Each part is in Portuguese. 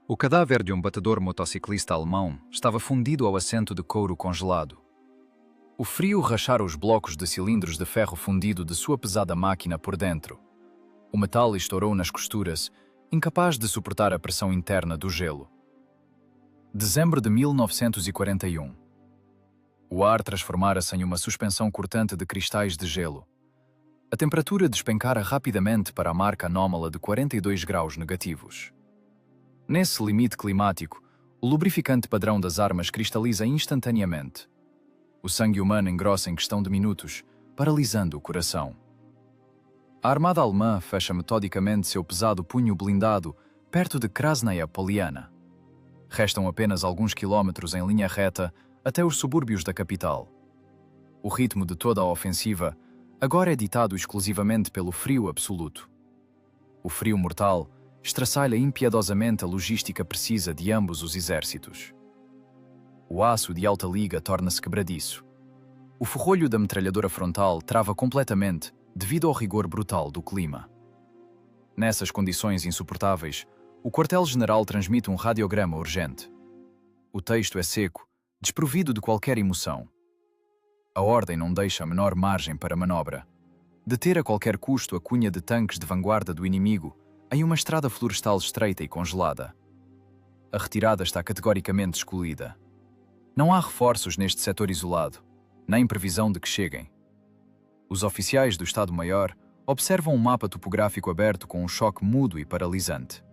O cadáver de um batedor motociclista alemão estava fundido ao assento de couro congelado. O frio rachara os blocos de cilindros de ferro fundido de sua pesada máquina por dentro. O metal estourou nas costuras, incapaz de suportar a pressão interna do gelo. Dezembro de 1941. O ar transformara-se em uma suspensão cortante de cristais de gelo. A temperatura despencara rapidamente para a marca anómala de 42 graus negativos. Nesse limite climático, o lubrificante padrão das armas cristaliza instantaneamente. O sangue humano engrossa em questão de minutos, paralisando o coração. A armada alemã fecha metodicamente seu pesado punho blindado perto de Krasnaya Poliana. Restam apenas alguns quilômetros em linha reta até os subúrbios da capital. O ritmo de toda a ofensiva agora é ditado exclusivamente pelo frio absoluto. O frio mortal estraçalha impiedosamente a logística precisa de ambos os exércitos. O aço de alta liga torna-se quebradiço. O ferrolho da metralhadora frontal trava completamente devido ao rigor brutal do clima. Nessas condições insuportáveis, o quartel-general transmite um radiograma urgente. O texto é seco, desprovido de qualquer emoção. A ordem não deixa a menor margem para manobra. Deter a qualquer custo a cunha de tanques de vanguarda do inimigo em uma estrada florestal estreita e congelada. A retirada está categoricamente excluída. Não há reforços neste setor isolado, nem previsão de que cheguem. Os oficiais do Estado-Maior observam um mapa topográfico aberto com um choque mudo e paralisante.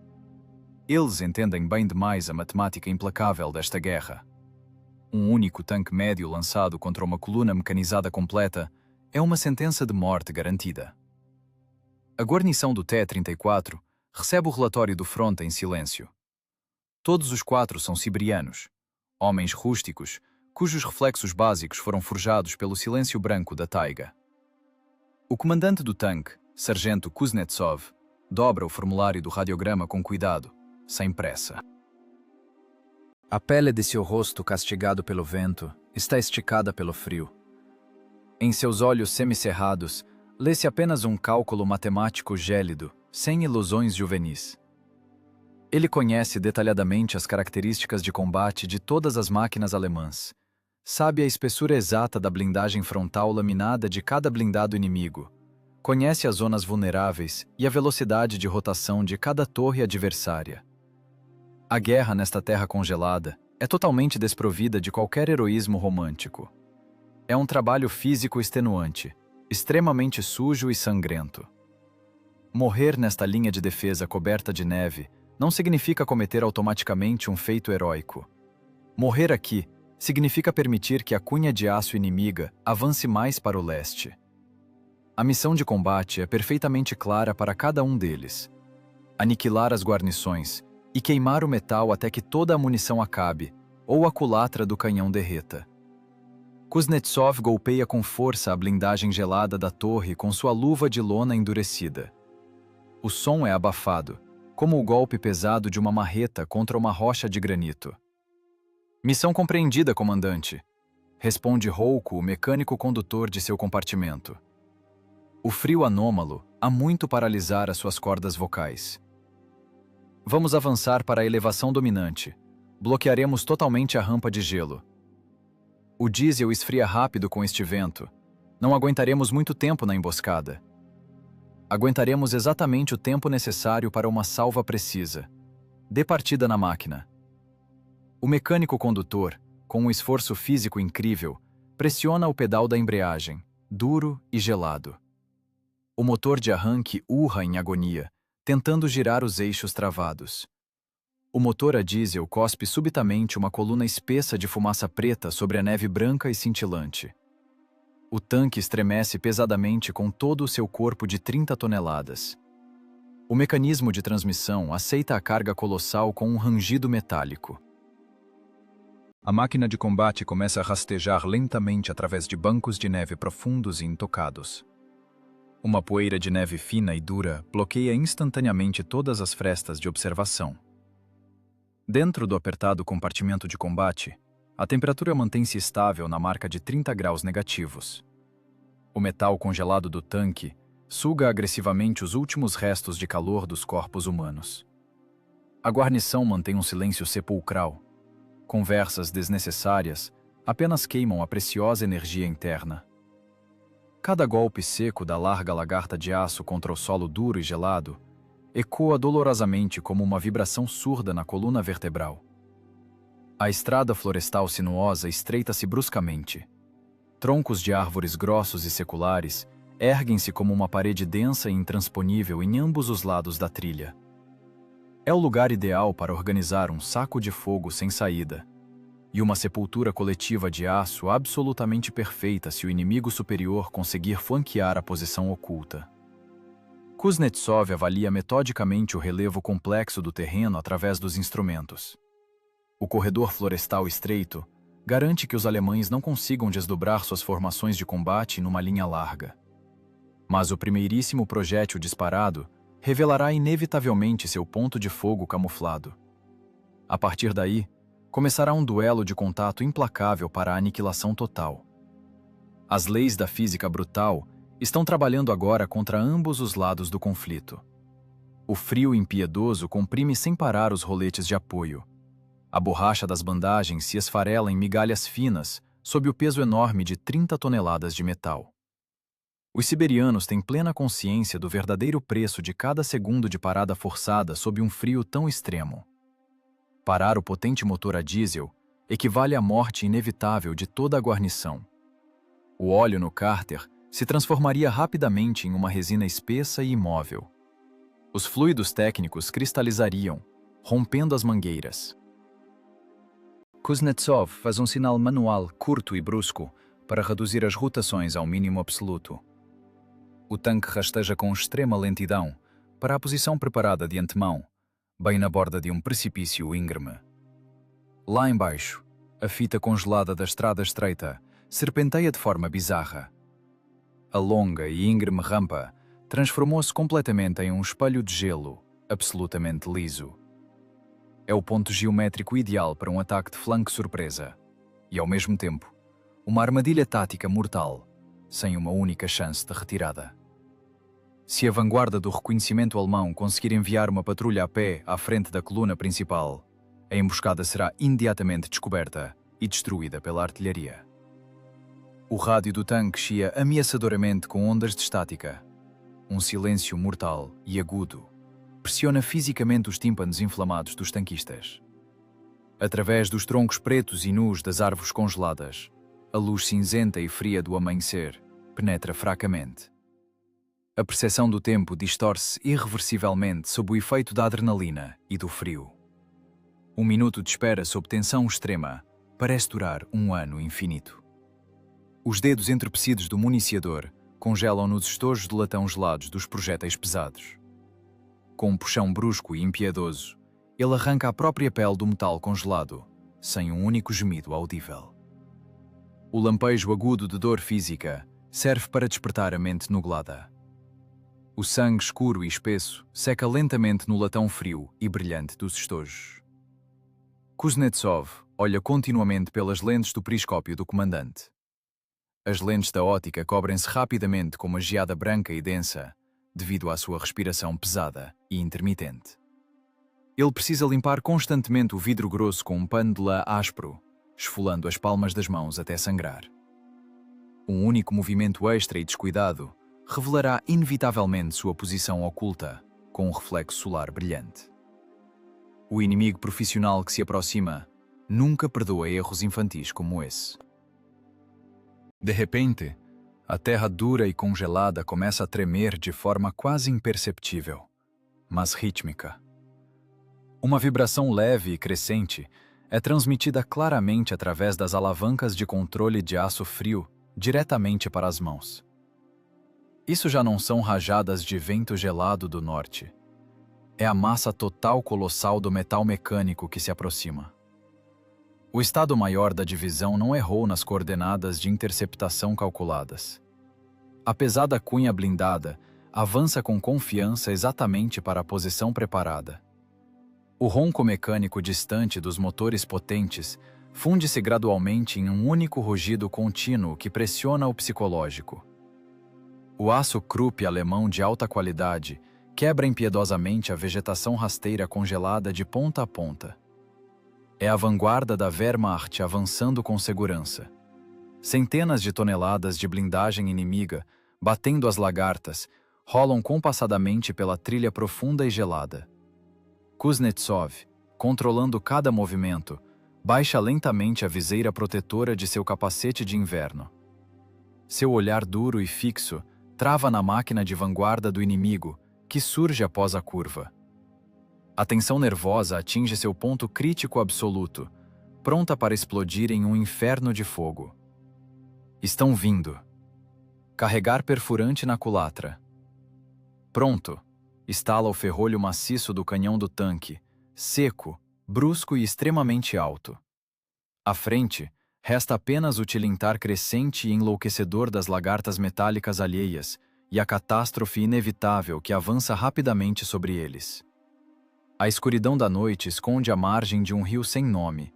Eles entendem bem demais a matemática implacável desta guerra. Um único tanque médio lançado contra uma coluna mecanizada completa é uma sentença de morte garantida. A guarnição do T-34 recebe o relatório do fronte em silêncio. Todos os 4 são siberianos, homens rústicos, cujos reflexos básicos foram forjados pelo silêncio branco da taiga. O comandante do tanque, Sargento Kuznetsov, dobra o formulário do radiograma com cuidado, sem pressa. A pele de seu rosto castigado pelo vento está esticada pelo frio. Em seus olhos semicerrados, lê-se apenas um cálculo matemático gélido, sem ilusões juvenis. Ele conhece detalhadamente as características de combate de todas as máquinas alemãs. Sabe a espessura exata da blindagem frontal laminada de cada blindado inimigo. Conhece as zonas vulneráveis e a velocidade de rotação de cada torre adversária. A guerra nesta terra congelada é totalmente desprovida de qualquer heroísmo romântico. É um trabalho físico extenuante, extremamente sujo e sangrento. Morrer nesta linha de defesa coberta de neve não significa cometer automaticamente um feito heróico. Morrer aqui significa permitir que a cunha de aço inimiga avance mais para o leste. A missão de combate é perfeitamente clara para cada um deles: aniquilar as guarnições e queimar o metal até que toda a munição acabe ou a culatra do canhão derreta. Kuznetsov golpeia com força a blindagem gelada da torre com sua luva de lona endurecida. O som é abafado, como o golpe pesado de uma marreta contra uma rocha de granito. Missão compreendida, comandante, responde rouco o mecânico condutor de seu compartimento. O frio anômalo há muito paralisara suas cordas vocais. Vamos avançar para a elevação dominante. Bloquearemos totalmente a rampa de gelo. O diesel esfria rápido com este vento. Não aguentaremos muito tempo na emboscada. Aguentaremos exatamente o tempo necessário para uma salva precisa. Dê partida na máquina. O mecânico condutor, com um esforço físico incrível, pressiona o pedal da embreagem, duro e gelado. O motor de arranque urra em agonia, tentando girar os eixos travados. O motor a diesel cospe subitamente uma coluna espessa de fumaça preta sobre a neve branca e cintilante. O tanque estremece pesadamente com todo o seu corpo de 30 toneladas. O mecanismo de transmissão aceita a carga colossal com um rangido metálico. A máquina de combate começa a rastejar lentamente através de bancos de neve profundos e intocados. Uma poeira de neve fina e dura bloqueia instantaneamente todas as frestas de observação. Dentro do apertado compartimento de combate, a temperatura mantém-se estável na marca de 30 graus negativos. O metal congelado do tanque suga agressivamente os últimos restos de calor dos corpos humanos. A guarnição mantém um silêncio sepulcral. Conversas desnecessárias apenas queimam a preciosa energia interna. Cada golpe seco da larga lagarta de aço contra o solo duro e gelado ecoa dolorosamente como uma vibração surda na coluna vertebral. A estrada florestal sinuosa estreita-se bruscamente. Troncos de árvores grossos e seculares erguem-se como uma parede densa e intransponível em ambos os lados da trilha. É o lugar ideal para organizar um saco de fogo sem saída, e uma sepultura coletiva de aço absolutamente perfeita se o inimigo superior conseguir flanquear a posição oculta. Kuznetsov avalia metodicamente o relevo complexo do terreno através dos instrumentos. O corredor florestal estreito garante que os alemães não consigam desdobrar suas formações de combate numa linha larga. Mas o primeiríssimo projétil disparado revelará inevitavelmente seu ponto de fogo camuflado. A partir daí, começará um duelo de contato implacável para a aniquilação total. As leis da física brutal estão trabalhando agora contra ambos os lados do conflito. O frio impiedoso comprime sem parar os roletes de apoio. A borracha das bandagens se esfarela em migalhas finas sob o peso enorme de 30 toneladas de metal. Os siberianos têm plena consciência do verdadeiro preço de cada segundo de parada forçada sob um frio tão extremo. Parar o potente motor a diesel equivale à morte inevitável de toda a guarnição. O óleo no cárter se transformaria rapidamente em uma resina espessa e imóvel. Os fluidos técnicos cristalizariam, rompendo as mangueiras. Kuznetsov faz um sinal manual curto e brusco para reduzir as rotações ao mínimo absoluto. O tanque rasteja com extrema lentidão para a posição preparada de antemão, bem na borda de um precipício íngreme. Lá embaixo, a fita congelada da estrada estreita serpenteia de forma bizarra. A longa e íngreme rampa transformou-se completamente em um espelho de gelo, absolutamente liso. É o ponto geométrico ideal para um ataque de flanco surpresa e, ao mesmo tempo, uma armadilha tática mortal, sem uma única chance de retirada. Se a vanguarda do reconhecimento alemão conseguir enviar uma patrulha a pé à frente da coluna principal, a emboscada será imediatamente descoberta e destruída pela artilharia. O rádio do tanque chia ameaçadoramente com ondas de estática. Um silêncio mortal e agudo pressiona fisicamente os tímpanos inflamados dos tanquistas. Através dos troncos pretos e nus das árvores congeladas, a luz cinzenta e fria do amanhecer penetra fracamente. A percepção do tempo distorce irreversivelmente sob o efeito da adrenalina e do frio. Um minuto de espera sob tensão extrema parece durar um ano infinito. Os dedos entorpecidos do municiador congelam nos estojos de latão gelados dos projéteis pesados. Com um puxão brusco e impiedoso, ele arranca a própria pele do metal congelado, sem um único gemido audível. O lampejo agudo de dor física serve para despertar a mente nublada. O sangue escuro e espesso seca lentamente no latão frio e brilhante dos estojos. Kuznetsov olha continuamente pelas lentes do periscópio do comandante. As lentes da ótica cobrem-se rapidamente com uma geada branca e densa, devido à sua respiração pesada e intermitente. Ele precisa limpar constantemente o vidro grosso com um pano de lã áspero, esfolando as palmas das mãos até sangrar. Um único movimento extra e descuidado revelará inevitavelmente sua posição oculta, com um reflexo solar brilhante. O inimigo profissional que se aproxima nunca perdoa erros infantis como esse. De repente, a terra dura e congelada começa a tremer de forma quase imperceptível, mas rítmica. Uma vibração leve e crescente é transmitida claramente através das alavancas de controle de aço frio diretamente para as mãos. Isso já não são rajadas de vento gelado do norte. É a massa total colossal do metal mecânico que se aproxima. O Estado-Maior da divisão não errou nas coordenadas de interceptação calculadas. A pesada cunha blindada avança com confiança exatamente para a posição preparada. O ronco mecânico distante dos motores potentes funde-se gradualmente em um único rugido contínuo que pressiona o psicológico. O aço Krupp alemão de alta qualidade quebra impiedosamente a vegetação rasteira congelada de ponta a ponta. É a vanguarda da Wehrmacht avançando com segurança. Centenas de toneladas de blindagem inimiga, batendo as lagartas, rolam compassadamente pela trilha profunda e gelada. Kuznetsov, controlando cada movimento, baixa lentamente a viseira protetora de seu capacete de inverno. Seu olhar duro e fixo trava na máquina de vanguarda do inimigo, que surge após a curva. A tensão nervosa atinge seu ponto crítico absoluto, pronta para explodir em um inferno de fogo. Estão vindo. Carregar perfurante na culatra. Pronto. Estala o ferrolho maciço do canhão do tanque, seco, brusco e extremamente alto. À frente, resta apenas o tilintar crescente e enlouquecedor das lagartas metálicas alheias e a catástrofe inevitável que avança rapidamente sobre eles. A escuridão da noite esconde a margem de um rio sem nome.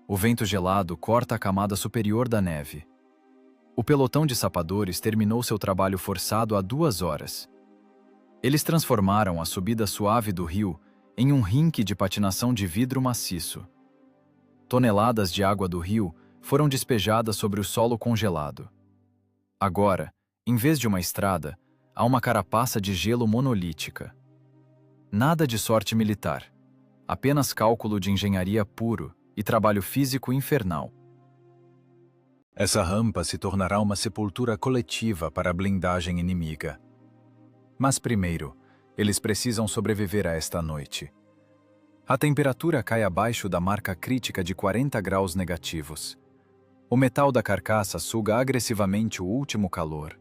O vento gelado corta a camada superior da neve. O pelotão de sapadores terminou seu trabalho forçado há 2 horas. Eles transformaram a subida suave do rio em um rinque de patinação de vidro maciço. Toneladas de água do rio foram despejadas sobre o solo congelado. Agora, em vez de uma estrada, há uma carapaça de gelo monolítica. Nada de sorte militar, apenas cálculo de engenharia puro e trabalho físico infernal. Essa rampa se tornará uma sepultura coletiva para a blindagem inimiga. Mas primeiro, eles precisam sobreviver a esta noite. A temperatura cai abaixo da marca crítica de 40 graus negativos. O metal da carcaça suga agressivamente o último calor.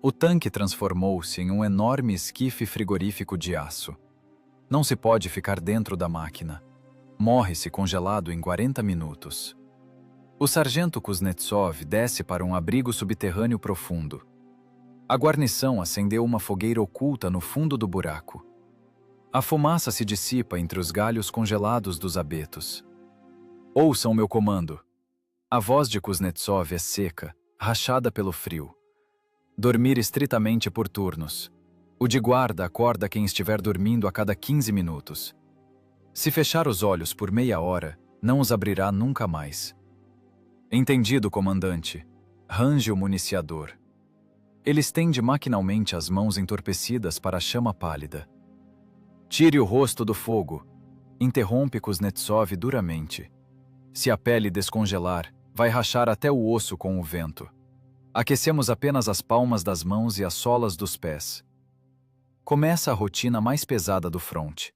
O tanque transformou-se em um enorme esquife frigorífico de aço. Não se pode ficar dentro da máquina. Morre-se congelado em 40 minutos. O sargento Kuznetsov desce para um abrigo subterrâneo profundo. A guarnição acendeu uma fogueira oculta no fundo do buraco. A fumaça se dissipa entre os galhos congelados dos abetos. Ouçam meu comando. A voz de Kuznetsov é seca, rachada pelo frio. Dormir estritamente por turnos. O de guarda acorda quem estiver dormindo a cada 15 minutos. Se fechar os olhos por meia hora, não os abrirá nunca mais. Entendido, comandante. Range o municiador. Ele estende maquinalmente as mãos entorpecidas para a chama pálida. Tire o rosto do fogo. Interrompe Kuznetsov duramente. Se a pele descongelar, vai rachar até o osso com o vento. Aquecemos apenas as palmas das mãos e as solas dos pés. Começa a rotina mais pesada do fronte.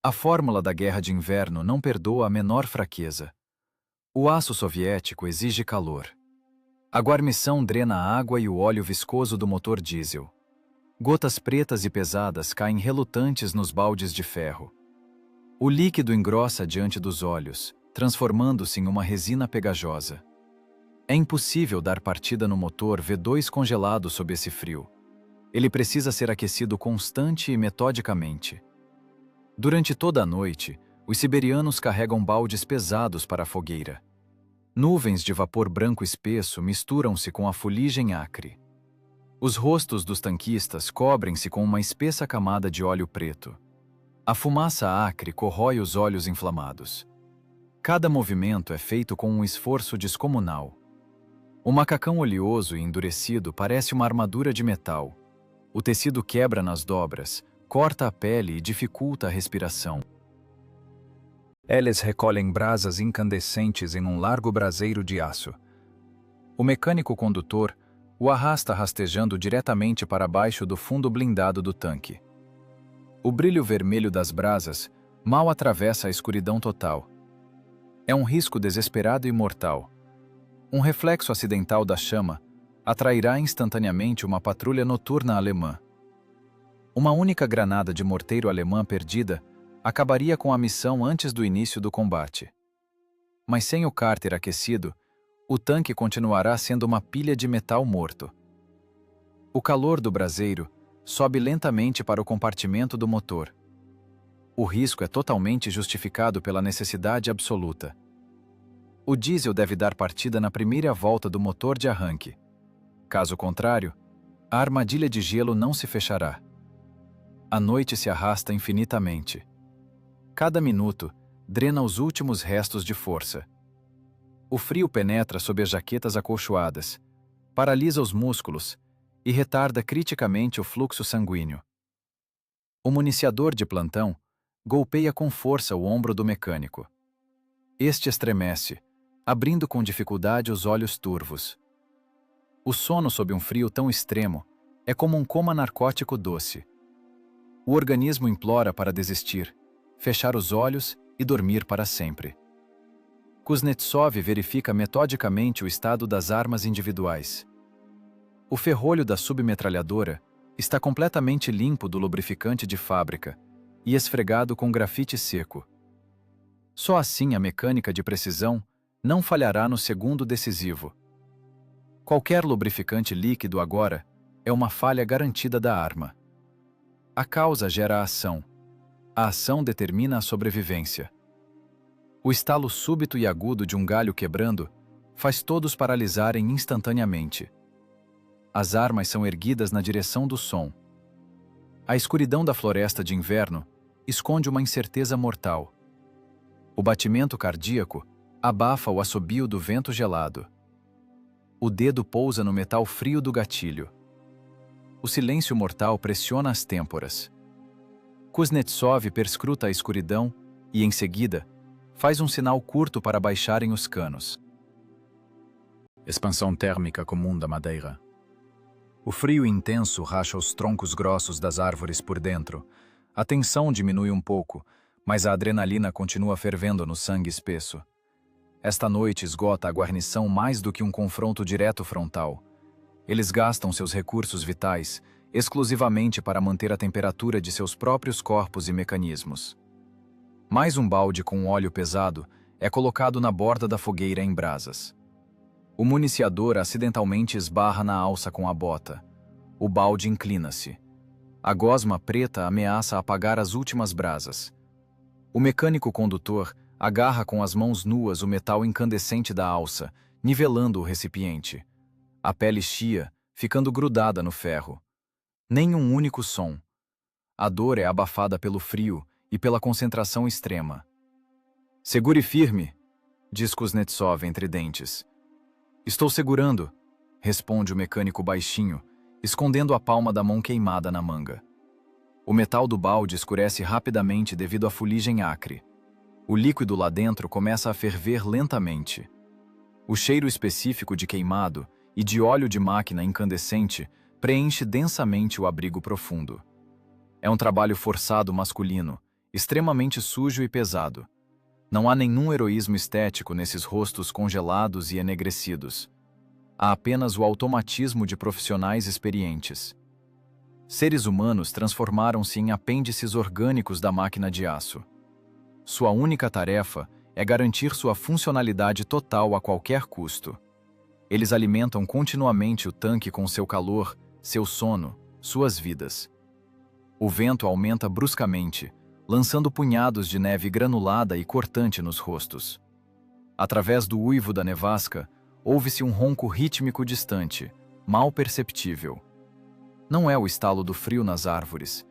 A fórmula da guerra de inverno não perdoa a menor fraqueza. O aço soviético exige calor. A guarnição drena a água e o óleo viscoso do motor diesel. Gotas pretas e pesadas caem relutantes nos baldes de ferro. O líquido engrossa diante dos olhos, transformando-se em uma resina pegajosa. É impossível dar partida no motor V2 congelado sob esse frio. Ele precisa ser aquecido constante e metodicamente. Durante toda a noite, os siberianos carregam baldes pesados para a fogueira. Nuvens de vapor branco espesso misturam-se com a fuligem acre. Os rostos dos tanquistas cobrem-se com uma espessa camada de óleo preto. A fumaça acre corrói os olhos inflamados. Cada movimento é feito com um esforço descomunal. O macacão oleoso e endurecido parece uma armadura de metal. O tecido quebra nas dobras, corta a pele e dificulta a respiração. Eles recolhem brasas incandescentes em um largo braseiro de aço. O mecânico condutor o arrasta rastejando diretamente para baixo do fundo blindado do tanque. O brilho vermelho das brasas mal atravessa a escuridão total. É um risco desesperado e mortal. Um reflexo acidental da chama atrairá instantaneamente uma patrulha noturna alemã. Uma única granada de morteiro alemã perdida acabaria com a missão antes do início do combate. Mas sem o cárter aquecido, o tanque continuará sendo uma pilha de metal morto. O calor do braseiro sobe lentamente para o compartimento do motor. O risco é totalmente justificado pela necessidade absoluta. O diesel deve dar partida na primeira volta do motor de arranque. Caso contrário, a armadilha de gelo não se fechará. A noite se arrasta infinitamente. Cada minuto drena os últimos restos de força. O frio penetra sob as jaquetas acolchoadas, paralisa os músculos e retarda criticamente o fluxo sanguíneo. O municiador de plantão golpeia com força o ombro do mecânico. Este estremece, abrindo com dificuldade os olhos turvos. O sono sob um frio tão extremo é como um coma narcótico doce. O organismo implora para desistir, fechar os olhos e dormir para sempre. Kuznetsov verifica metodicamente o estado das armas individuais. O ferrolho da submetralhadora está completamente limpo do lubrificante de fábrica e esfregado com grafite seco. Só assim a mecânica de precisão não falhará no segundo decisivo. Qualquer lubrificante líquido agora é uma falha garantida da arma. A causa gera a ação. A ação determina a sobrevivência. O estalo súbito e agudo de um galho quebrando faz todos paralisarem instantaneamente. As armas são erguidas na direção do som. A escuridão da floresta de inverno esconde uma incerteza mortal. O batimento cardíaco abafa o assobio do vento gelado. O dedo pousa no metal frio do gatilho. O silêncio mortal pressiona as têmporas. Kuznetsov perscruta a escuridão e, em seguida, faz um sinal curto para baixarem os canos. Expansão térmica comum da madeira. O frio intenso racha os troncos grossos das árvores por dentro. A tensão diminui um pouco, mas a adrenalina continua fervendo no sangue espesso. Esta noite esgota a guarnição mais do que um confronto direto frontal. Eles gastam seus recursos vitais exclusivamente para manter a temperatura de seus próprios corpos e mecanismos. Mais um balde com óleo pesado é colocado na borda da fogueira em brasas. O municiador acidentalmente esbarra na alça com a bota. O balde inclina-se. A gosma preta ameaça apagar as últimas brasas. O mecânico condutor agarra com as mãos nuas o metal incandescente da alça, nivelando o recipiente. A pele chia, ficando grudada no ferro. Nem um único som. A dor é abafada pelo frio e pela concentração extrema. "Segure firme", diz Kuznetsov entre dentes. "Estou segurando", responde o mecânico baixinho, escondendo a palma da mão queimada na manga. O metal do balde escurece rapidamente devido à fuligem acre. O líquido lá dentro começa a ferver lentamente. O cheiro específico de queimado e de óleo de máquina incandescente preenche densamente o abrigo profundo. É um trabalho forçado masculino, extremamente sujo e pesado. Não há nenhum heroísmo estético nesses rostos congelados e enegrecidos. Há apenas o automatismo de profissionais experientes. Seres humanos transformaram-se em apêndices orgânicos da máquina de aço. Sua única tarefa é garantir sua funcionalidade total a qualquer custo. Eles alimentam continuamente o tanque com seu calor, seu sono, suas vidas. O vento aumenta bruscamente, lançando punhados de neve granulada e cortante nos rostos. Através do uivo da nevasca, ouve-se um ronco rítmico distante, mal perceptível. Não é o estalo do frio nas árvores.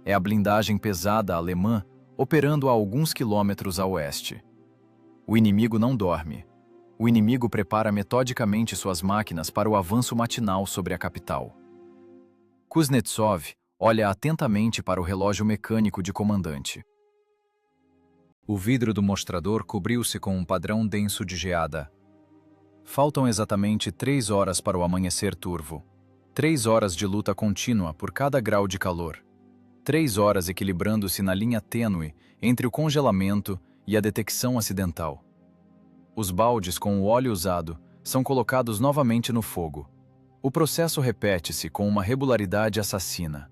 É a blindagem pesada alemã operando a alguns quilômetros a oeste. O inimigo não dorme. O inimigo prepara metodicamente suas máquinas para o avanço matinal sobre a capital. Kuznetsov olha atentamente para o relógio mecânico de comandante. O vidro do mostrador cobriu-se com um padrão denso de geada. Faltam exatamente 3 horas para o amanhecer turvo. 3 horas de luta contínua por cada grau de calor. 3 horas equilibrando-se na linha tênue entre o congelamento e a detecção acidental. Os baldes com o óleo usado são colocados novamente no fogo. O processo repete-se com uma regularidade assassina.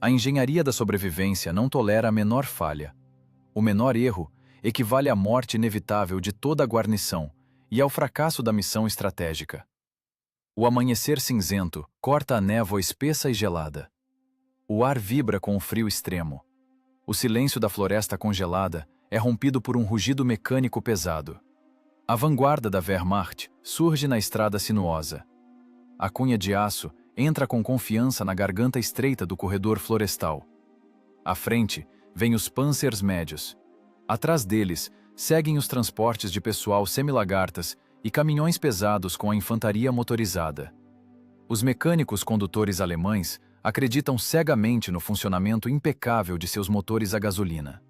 A engenharia da sobrevivência não tolera a menor falha. O menor erro equivale à morte inevitável de toda a guarnição e ao fracasso da missão estratégica. O amanhecer cinzento corta a névoa espessa e gelada. O ar vibra com o frio extremo. O silêncio da floresta congelada é rompido por um rugido mecânico pesado. A vanguarda da Wehrmacht surge na estrada sinuosa. A cunha de aço entra com confiança na garganta estreita do corredor florestal. À frente, vêm os Panzers médios. Atrás deles, seguem os transportes de pessoal semilagartas e caminhões pesados com a infantaria motorizada. Os mecânicos condutores alemães acreditam cegamente no funcionamento impecável de seus motores a gasolina.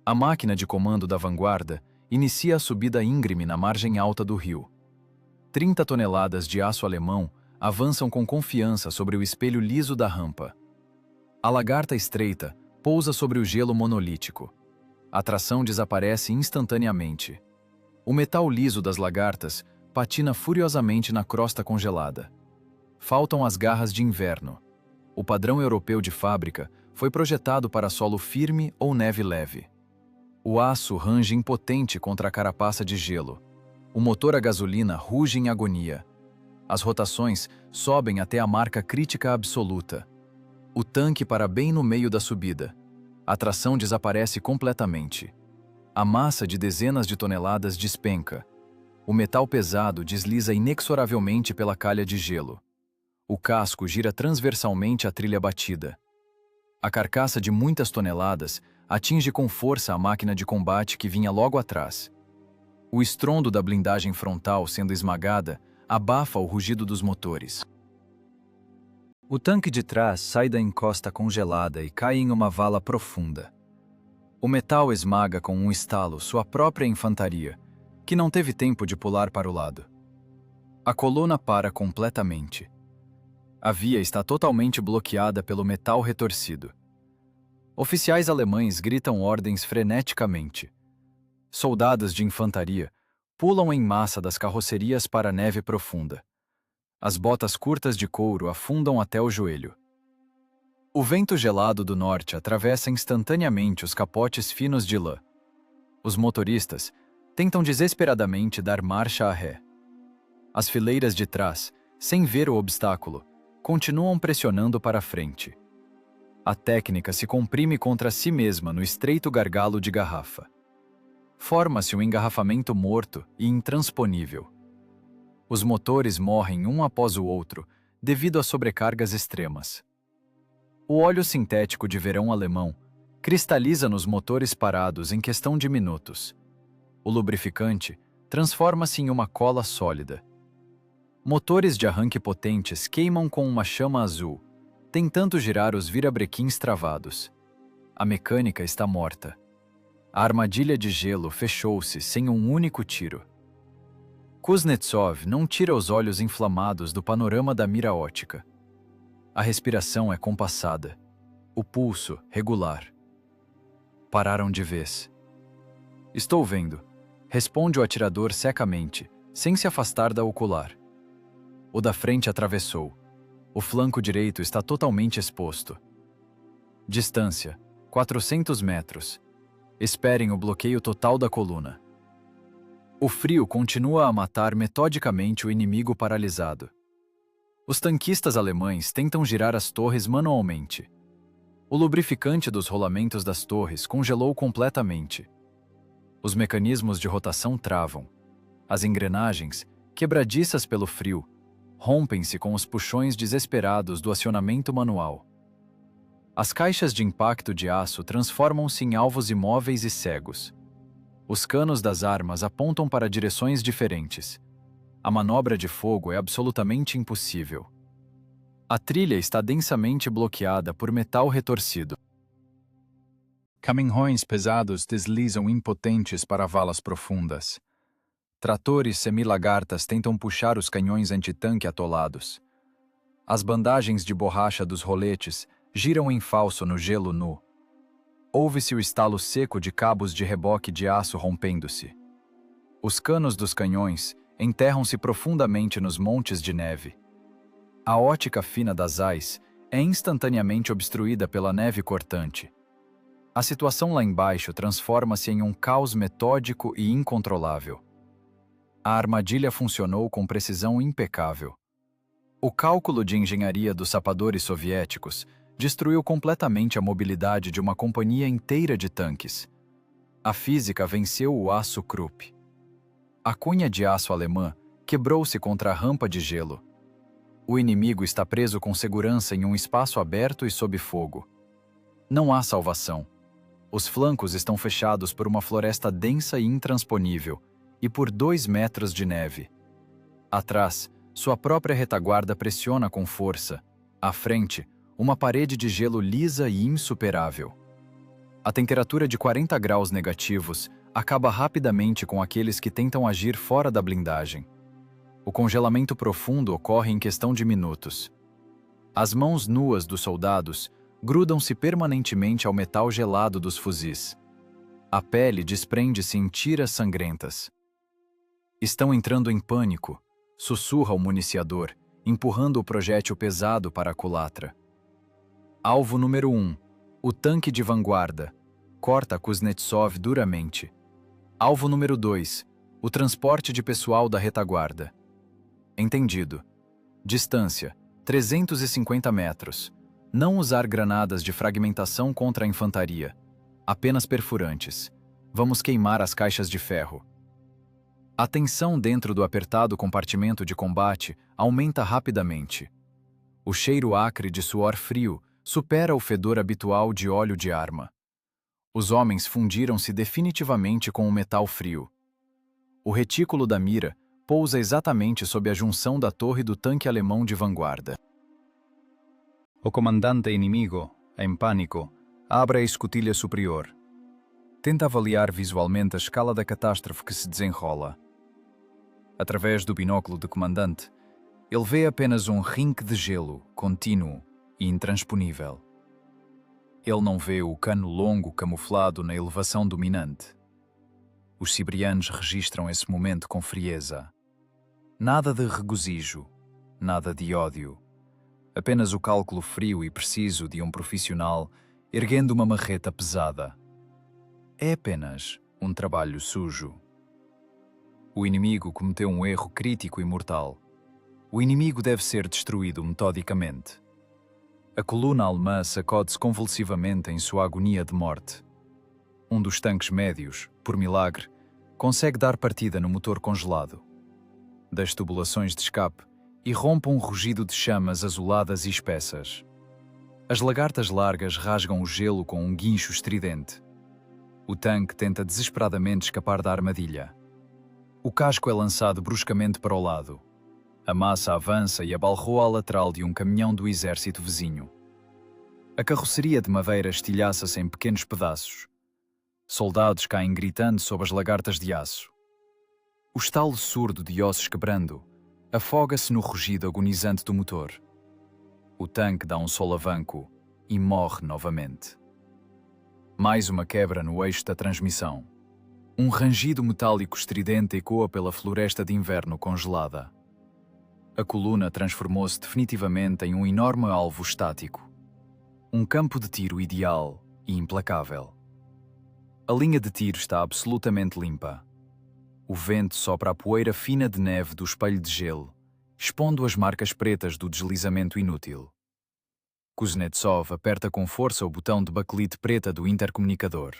A máquina de comando da vanguarda inicia a subida íngreme na margem alta do rio. 30 toneladas de aço alemão avançam com confiança sobre o espelho liso da rampa. A lagarta estreita pousa sobre o gelo monolítico. A tração desaparece instantaneamente. O metal liso das lagartas patina furiosamente na crosta congelada. Faltam as garras de inverno. O padrão europeu de fábrica foi projetado para solo firme ou neve leve. O aço range impotente contra a carapaça de gelo. O motor a gasolina ruge em agonia. As rotações sobem até a marca crítica absoluta. O tanque para bem no meio da subida. A tração desaparece completamente. A massa de dezenas de toneladas despenca. O metal pesado desliza inexoravelmente pela calha de gelo. O casco gira transversalmente a trilha batida. A carcaça de muitas toneladas atinge com força a máquina de combate que vinha logo atrás. O estrondo da blindagem frontal sendo esmagada abafa o rugido dos motores. O tanque de trás sai da encosta congelada e cai em uma vala profunda. O metal esmaga com um estalo sua própria infantaria, que não teve tempo de pular para o lado. A coluna para completamente. A via está totalmente bloqueada pelo metal retorcido. Oficiais alemães gritam ordens freneticamente. Soldados de infantaria pulam em massa das carrocerias para a neve profunda. As botas curtas de couro afundam até o joelho. O vento gelado do norte atravessa instantaneamente os capotes finos de lã. Os motoristas tentam desesperadamente dar marcha a ré. As fileiras de trás, sem ver o obstáculo, continuam pressionando para a frente. A técnica se comprime contra si mesma no estreito gargalo de garrafa. Forma-se um engarrafamento morto e intransponível. Os motores morrem um após o outro devido a sobrecargas extremas. O óleo sintético de verão alemão cristaliza nos motores parados em questão de minutos. O lubrificante transforma-se em uma cola sólida. Motores de arranque potentes queimam com uma chama azul, tentando girar os virabrequins travados. A mecânica está morta. A armadilha de gelo fechou-se sem um único tiro. Kuznetsov não tira os olhos inflamados do panorama da mira ótica. A respiração é compassada. O pulso, regular. Pararam de vez. Estou vendo, responde o atirador secamente, sem se afastar da ocular. O da frente atravessou. O flanco direito está totalmente exposto. Distância, 400 metros. Esperem o bloqueio total da coluna. O frio continua a matar metodicamente o inimigo paralisado. Os tanquistas alemães tentam girar as torres manualmente. O lubrificante dos rolamentos das torres congelou completamente. Os mecanismos de rotação travam. As engrenagens, quebradiças pelo frio, rompem-se com os puxões desesperados do acionamento manual. As caixas de impacto de aço transformam-se em alvos imóveis e cegos. Os canos das armas apontam para direções diferentes. A manobra de fogo é absolutamente impossível. A trilha está densamente bloqueada por metal retorcido. Caminhões pesados deslizam impotentes para valas profundas. Tratores semilagartas tentam puxar os canhões antitanque atolados. As bandagens de borracha dos roletes giram em falso no gelo nu. Ouve-se o estalo seco de cabos de reboque de aço rompendo-se. Os canos dos canhões enterram-se profundamente nos montes de neve. A ótica fina das ais é instantaneamente obstruída pela neve cortante. A situação lá embaixo transforma-se em um caos metódico e incontrolável. A armadilha funcionou com precisão impecável. O cálculo de engenharia dos sapadores soviéticos destruiu completamente a mobilidade de uma companhia inteira de tanques. A física venceu o aço Krupp. A cunha de aço alemã quebrou-se contra a rampa de gelo. O inimigo está preso com segurança em um espaço aberto e sob fogo. Não há salvação. Os flancos estão fechados por uma floresta densa e intransponível, e por 2 metros de neve. Atrás, sua própria retaguarda pressiona com força. À frente, uma parede de gelo lisa e insuperável. A temperatura de 40 graus negativos acaba rapidamente com aqueles que tentam agir fora da blindagem. O congelamento profundo ocorre em questão de minutos. As mãos nuas dos soldados grudam-se permanentemente ao metal gelado dos fuzis. A pele desprende-se em tiras sangrentas. Estão entrando em pânico, sussurra o municiador, empurrando o projétil pesado para a culatra. Alvo número 1. O tanque de vanguarda. Corta Kuznetsov duramente. Alvo número 2. O transporte de pessoal da retaguarda. Entendido. Distância: 350 metros. Não usar granadas de fragmentação contra a infantaria. Apenas perfurantes. Vamos queimar as caixas de ferro. A tensão dentro do apertado compartimento de combate aumenta rapidamente. O cheiro acre de suor frio supera o fedor habitual de óleo de arma. Os homens fundiram-se definitivamente com o metal frio. O retículo da mira pousa exatamente sob a junção da torre do tanque alemão de vanguarda. O comandante inimigo, em pânico, abre a escotilha superior. Tenta avaliar visualmente a escala da catástrofe que se desenrola. Através do binóculo do comandante, ele vê apenas um rinque de gelo, contínuo e intransponível. Ele não vê o cano longo camuflado na elevação dominante. Os siberianos registram esse momento com frieza. Nada de regozijo, nada de ódio. Apenas o cálculo frio e preciso de um profissional erguendo uma marreta pesada. É apenas um trabalho sujo. O inimigo cometeu um erro crítico e mortal. O inimigo deve ser destruído metodicamente. A coluna alemã sacode-se convulsivamente em sua agonia de morte. Um dos tanques médios, por milagre, consegue dar partida no motor congelado. Das tubulações de escape, irrompe um rugido de chamas azuladas e espessas. As lagartas largas rasgam o gelo com um guincho estridente. O tanque tenta desesperadamente escapar da armadilha. O casco é lançado bruscamente para o lado. A massa avança e abalroa a lateral de um caminhão do exército vizinho. A carroceria de madeira estilhaça-se em pequenos pedaços. Soldados caem gritando sob as lagartas de aço. O estalo surdo de ossos quebrando afoga-se no rugido agonizante do motor. O tanque dá um solavanco e morre novamente. Mais uma quebra no eixo da transmissão. Um rangido metálico estridente ecoa pela floresta de inverno congelada. A coluna transformou-se definitivamente em um enorme alvo estático. Um campo de tiro ideal e implacável. A linha de tiro está absolutamente limpa. O vento sopra a poeira fina de neve do espelho de gelo, expondo as marcas pretas do deslizamento inútil. Kuznetsov aperta com força o botão de bakelite preta do intercomunicador.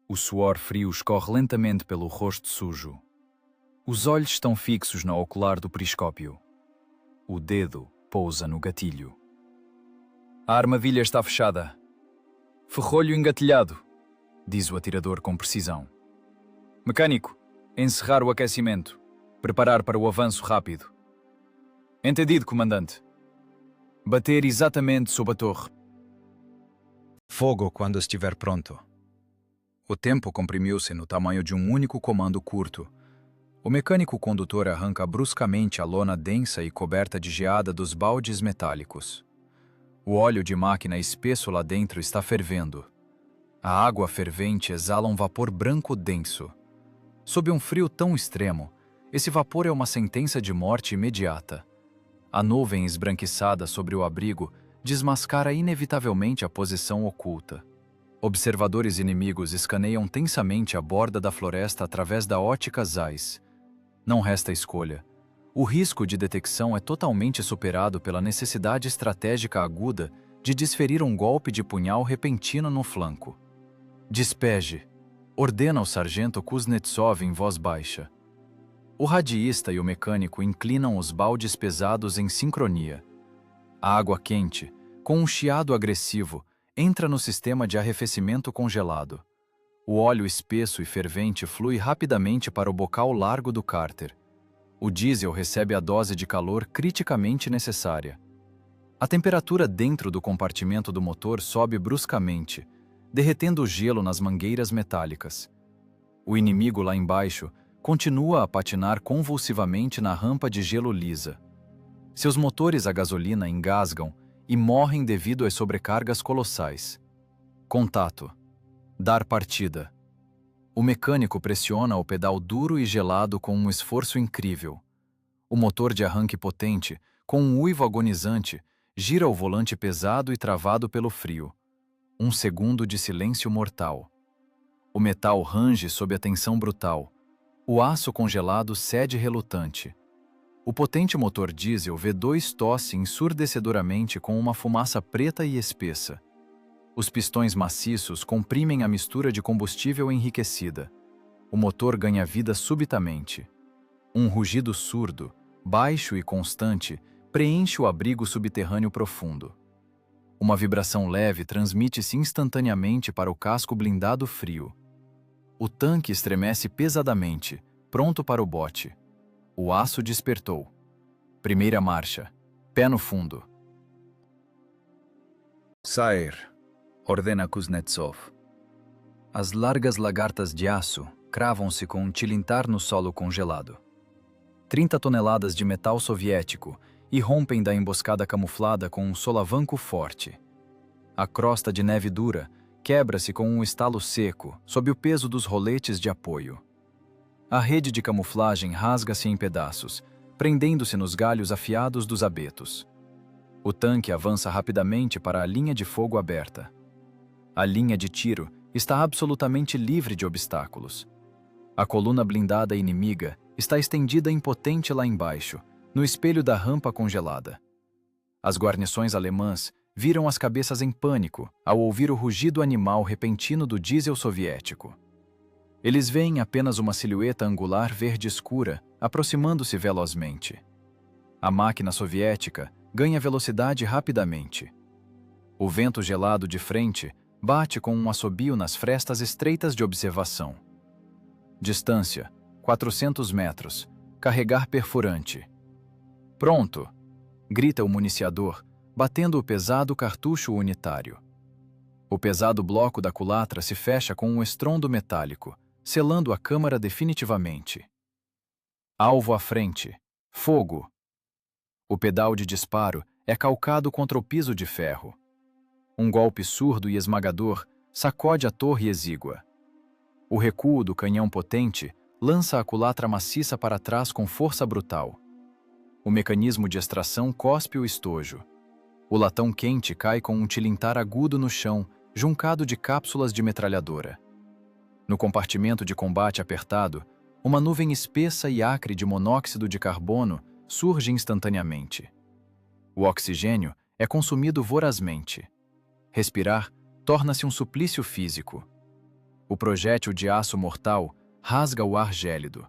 O suor frio escorre lentamente pelo rosto sujo. Os olhos estão fixos na ocular do periscópio. O dedo pousa no gatilho. A armadilha está fechada. Ferrolho engatilhado, diz o atirador com precisão. Mecânico, encerrar o aquecimento. Preparar para o avanço rápido. Entendido, comandante. Bater exatamente sob a torre. Fogo quando estiver pronto. O tempo comprimiu-se no tamanho de um único comando curto. O mecânico condutor arranca bruscamente a lona densa e coberta de geada dos baldes metálicos. O óleo de máquina espesso lá dentro está fervendo. A água fervente exala um vapor branco denso. Sob um frio tão extremo, esse vapor é uma sentença de morte imediata. A nuvem esbranquiçada sobre o abrigo desmascara inevitavelmente a posição oculta. Observadores inimigos escaneiam tensamente a borda da floresta através da ótica Zeiss. Não resta escolha. O risco de detecção é totalmente superado pela necessidade estratégica aguda de desferir um golpe de punhal repentino no flanco. Despeje, ordena o sargento Kuznetsov em voz baixa. O radiista e o mecânico inclinam os baldes pesados em sincronia. A água quente, com um chiado agressivo, entra no sistema de arrefecimento congelado. O óleo espesso e fervente flui rapidamente para o bocal largo do cárter. O diesel recebe a dose de calor criticamente necessária. A temperatura dentro do compartimento do motor sobe bruscamente, derretendo o gelo nas mangueiras metálicas. O inimigo lá embaixo continua a patinar convulsivamente na rampa de gelo lisa. Seus motores a gasolina engasgam e morrem devido às sobrecargas colossais. Contato. Dar partida. O mecânico pressiona o pedal duro e gelado com um esforço incrível. O motor de arranque potente, com um uivo agonizante, gira o volante pesado e travado pelo frio. Um segundo de silêncio mortal. O metal range sob a tensão brutal. O aço congelado cede relutante. O potente motor diesel V2 tosse ensurdecedoramente com uma fumaça preta e espessa. Os pistões maciços comprimem a mistura de combustível enriquecida. O motor ganha vida subitamente. Um rugido surdo, baixo e constante, preenche o abrigo subterrâneo profundo. Uma vibração leve transmite-se instantaneamente para o casco blindado frio. O tanque estremece pesadamente, pronto para o bote. O aço despertou. Primeira marcha. Pé no fundo. Sair, Ordena Kuznetsov. As largas lagartas de aço cravam-se com um tilintar no solo congelado. 30 toneladas de metal soviético irrompem da emboscada camuflada com um solavanco forte. A crosta de neve dura quebra-se com um estalo seco sob o peso dos roletes de apoio. A rede de camuflagem rasga-se em pedaços, prendendo-se nos galhos afiados dos abetos. O tanque avança rapidamente para a linha de fogo aberta. A linha de tiro está absolutamente livre de obstáculos. A coluna blindada inimiga está estendida impotente lá embaixo, no espelho da rampa congelada. As guarnições alemãs viram as cabeças em pânico ao ouvir o rugido animal repentino do diesel soviético. Eles veem apenas uma silhueta angular verde escura aproximando-se velozmente. A máquina soviética ganha velocidade rapidamente. O vento gelado de frente bate com um assobio nas frestas estreitas de observação. Distância: 400 metros. Carregar perfurante. Pronto! Grita o municiador, batendo o pesado cartucho unitário. O pesado bloco da culatra se fecha com um estrondo metálico, selando a câmara definitivamente. Alvo à frente. Fogo! O pedal de disparo é calcado contra o piso de ferro. Um golpe surdo e esmagador sacode a torre exígua. O recuo do canhão potente lança a culatra maciça para trás com força brutal. O mecanismo de extração cospe o estojo. O latão quente cai com um tilintar agudo no chão, juncado de cápsulas de metralhadora. No compartimento de combate apertado, uma nuvem espessa e acre de monóxido de carbono surge instantaneamente. O oxigênio é consumido vorazmente. Respirar torna-se um suplício físico. O projétil de aço mortal rasga o ar gélido.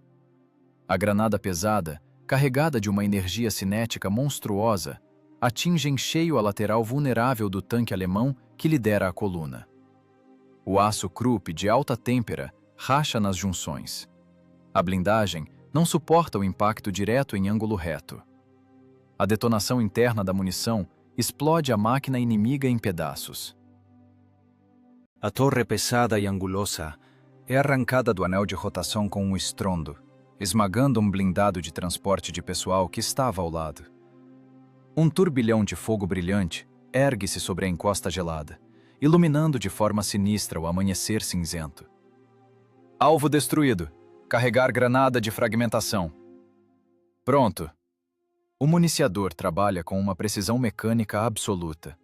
A granada pesada, carregada de uma energia cinética monstruosa, atinge em cheio a lateral vulnerável do tanque alemão que lidera a coluna. O aço Krupp de alta têmpera racha nas junções. A blindagem não suporta o impacto direto em ângulo reto. A detonação interna da munição explode a máquina inimiga em pedaços. a torre pesada e angulosa é arrancada do anel de rotação com um estrondo, esmagando um blindado de transporte de pessoal que estava ao lado. Um turbilhão de fogo brilhante ergue-se sobre a encosta gelada, iluminando de forma sinistra o amanhecer cinzento. Alvo destruído. Carregar granada de fragmentação. Pronto. O municiador trabalha com uma precisão mecânica absoluta.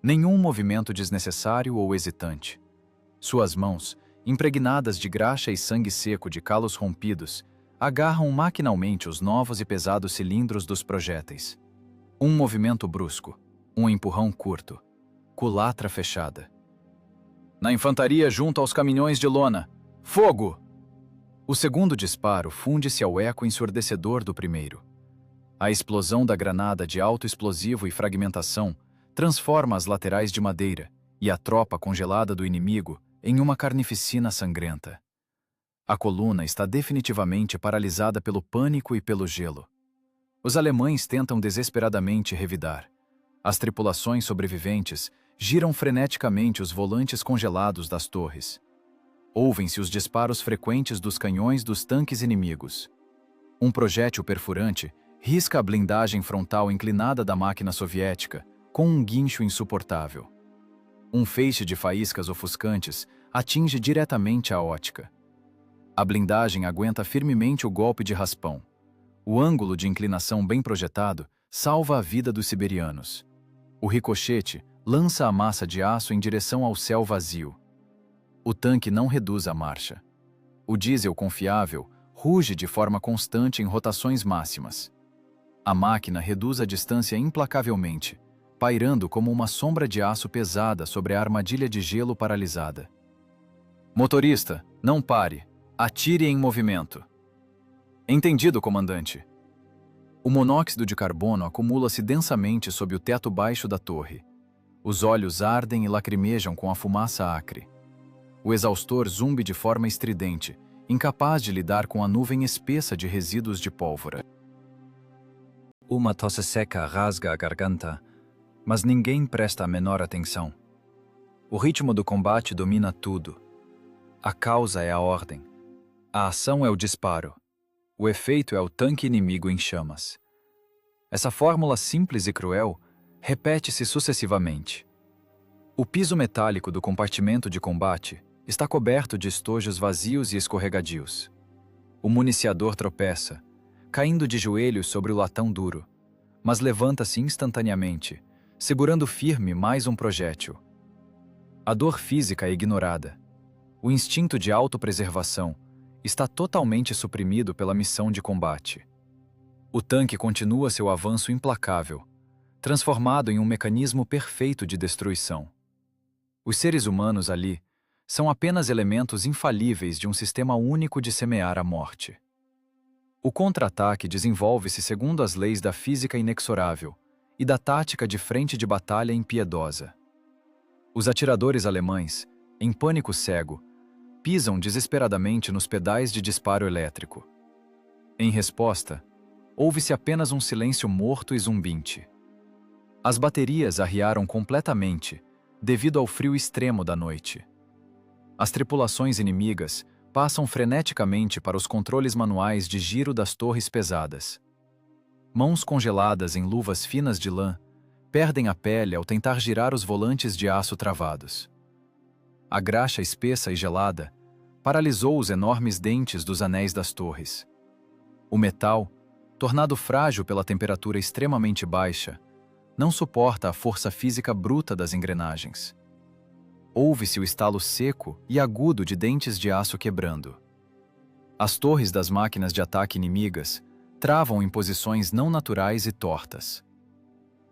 Nenhum movimento desnecessário ou hesitante. Suas mãos, impregnadas de graxa e sangue seco de calos rompidos, agarram maquinalmente os novos e pesados cilindros dos projéteis. Um movimento brusco, um empurrão curto, culatra fechada. Na infantaria junto aos caminhões de lona. Fogo! O segundo disparo funde-se ao eco ensurdecedor do primeiro. A explosão da granada de alto explosivo e fragmentação transforma as laterais de madeira, e a tropa congelada do inimigo em uma carnificina sangrenta. A coluna está definitivamente paralisada pelo pânico e pelo gelo. Os alemães tentam desesperadamente revidar. As tripulações sobreviventes giram freneticamente os volantes congelados das torres. Ouvem-se os disparos frequentes dos canhões dos tanques inimigos. Um projétil perfurante risca a blindagem frontal inclinada da máquina soviética com um guincho insuportável. Um feixe de faíscas ofuscantes atinge diretamente a ótica. A blindagem aguenta firmemente o golpe de raspão. O ângulo de inclinação bem projetado salva a vida dos siberianos. O ricochete lança a massa de aço em direção ao céu vazio. O tanque não reduz a marcha. O diesel confiável ruge de forma constante em rotações máximas. A máquina reduz a distância implacavelmente, pairando como uma sombra de aço pesada sobre a armadilha de gelo paralisada. Motorista, não pare. Atire em movimento. Entendido, comandante. O monóxido de carbono acumula-se densamente sob o teto baixo da torre. Os olhos ardem e lacrimejam com a fumaça acre. O exaustor zumbe de forma estridente, incapaz de lidar com a nuvem espessa de resíduos de pólvora. Uma tosse seca rasga a garganta, mas ninguém presta a menor atenção. O ritmo do combate domina tudo. A causa é a ordem. A ação é o disparo. O efeito é o tanque inimigo em chamas. Essa fórmula simples e cruel repete-se sucessivamente. O piso metálico do compartimento de combate está coberto de estojos vazios e escorregadios. O municiador tropeça, caindo de joelhos sobre o latão duro, mas levanta-se instantaneamente, segurando firme mais um projétil. A dor física é ignorada. O instinto de autopreservação está totalmente suprimido pela missão de combate. O tanque continua seu avanço implacável, transformado em um mecanismo perfeito de destruição. Os seres humanos ali são apenas elementos infalíveis de um sistema único de semear a morte. O contra-ataque desenvolve-se segundo as leis da física inexorável e da tática de frente de batalha impiedosa. Os atiradores alemães, em pânico cego, pisam desesperadamente nos pedais de disparo elétrico. Em resposta, ouve-se apenas um silêncio morto e zumbinte. As baterias arriaram completamente, devido ao frio extremo da noite. As tripulações inimigas passam freneticamente para os controles manuais de giro das torres pesadas. Mãos congeladas em luvas finas de lã perdem a pele ao tentar girar os volantes de aço travados. A graxa espessa e gelada paralisou os enormes dentes dos anéis das torres. O metal, tornado frágil pela temperatura extremamente baixa, não suporta a força física bruta das engrenagens. Ouve-se o estalo seco e agudo de dentes de aço quebrando. As torres das máquinas de ataque inimigas travam em posições não naturais e tortas.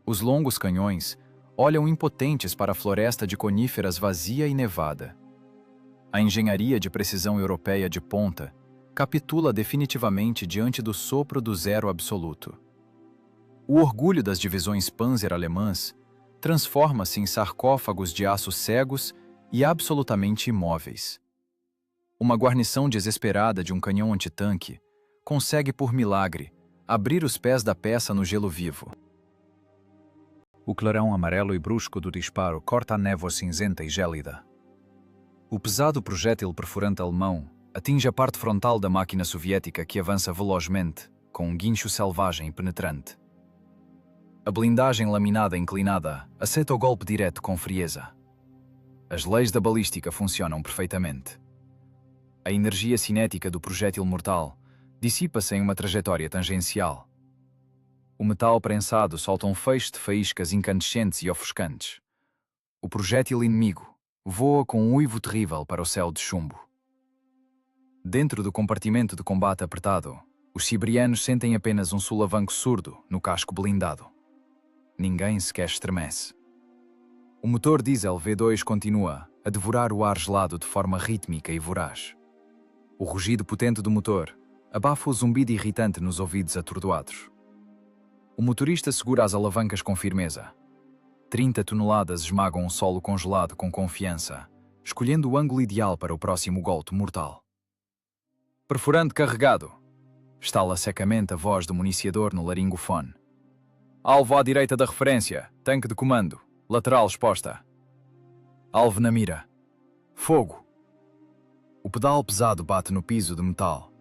Os longos canhões olham impotentes para a floresta de coníferas vazia e nevada. A engenharia de precisão europeia de ponta capitula definitivamente diante do sopro do zero absoluto. O orgulho das divisões Panzer alemãs transforma-se em sarcófagos de aço cegos e absolutamente imóveis. Uma guarnição desesperada de um canhão antitanque consegue, por milagre, abrir os pés da peça no gelo vivo. O clarão amarelo e brusco do disparo corta a névoa cinzenta e gélida. O pesado projétil perfurante alemão atinge a parte frontal da máquina soviética que avança velozmente, com um guincho selvagem e penetrante. A blindagem laminada e inclinada aceita o golpe direto com frieza. As leis da balística funcionam perfeitamente. A energia cinética do projétil mortal dissipa-se em uma trajetória tangencial. O metal prensado solta um feixe de faíscas incandescentes e ofuscantes. O projétil inimigo voa com um uivo terrível para o céu de chumbo. Dentro do compartimento de combate apertado, os siberianos sentem apenas um solavanco surdo no casco blindado. Ninguém sequer estremece. O motor diesel V2 continua a devorar o ar gelado de forma rítmica e voraz. O rugido potente do motor abafa o zumbido irritante nos ouvidos atordoados. O motorista segura as alavancas com firmeza. 30 toneladas esmagam um solo congelado com confiança, escolhendo o ângulo ideal para o próximo golpe mortal. Perfurante carregado. Estala secamente a voz do municiador no laringofone. Alvo à direita da referência. Tanque de comando. Lateral exposta. Alvo na mira. Fogo. O pedal pesado bate no piso de metal.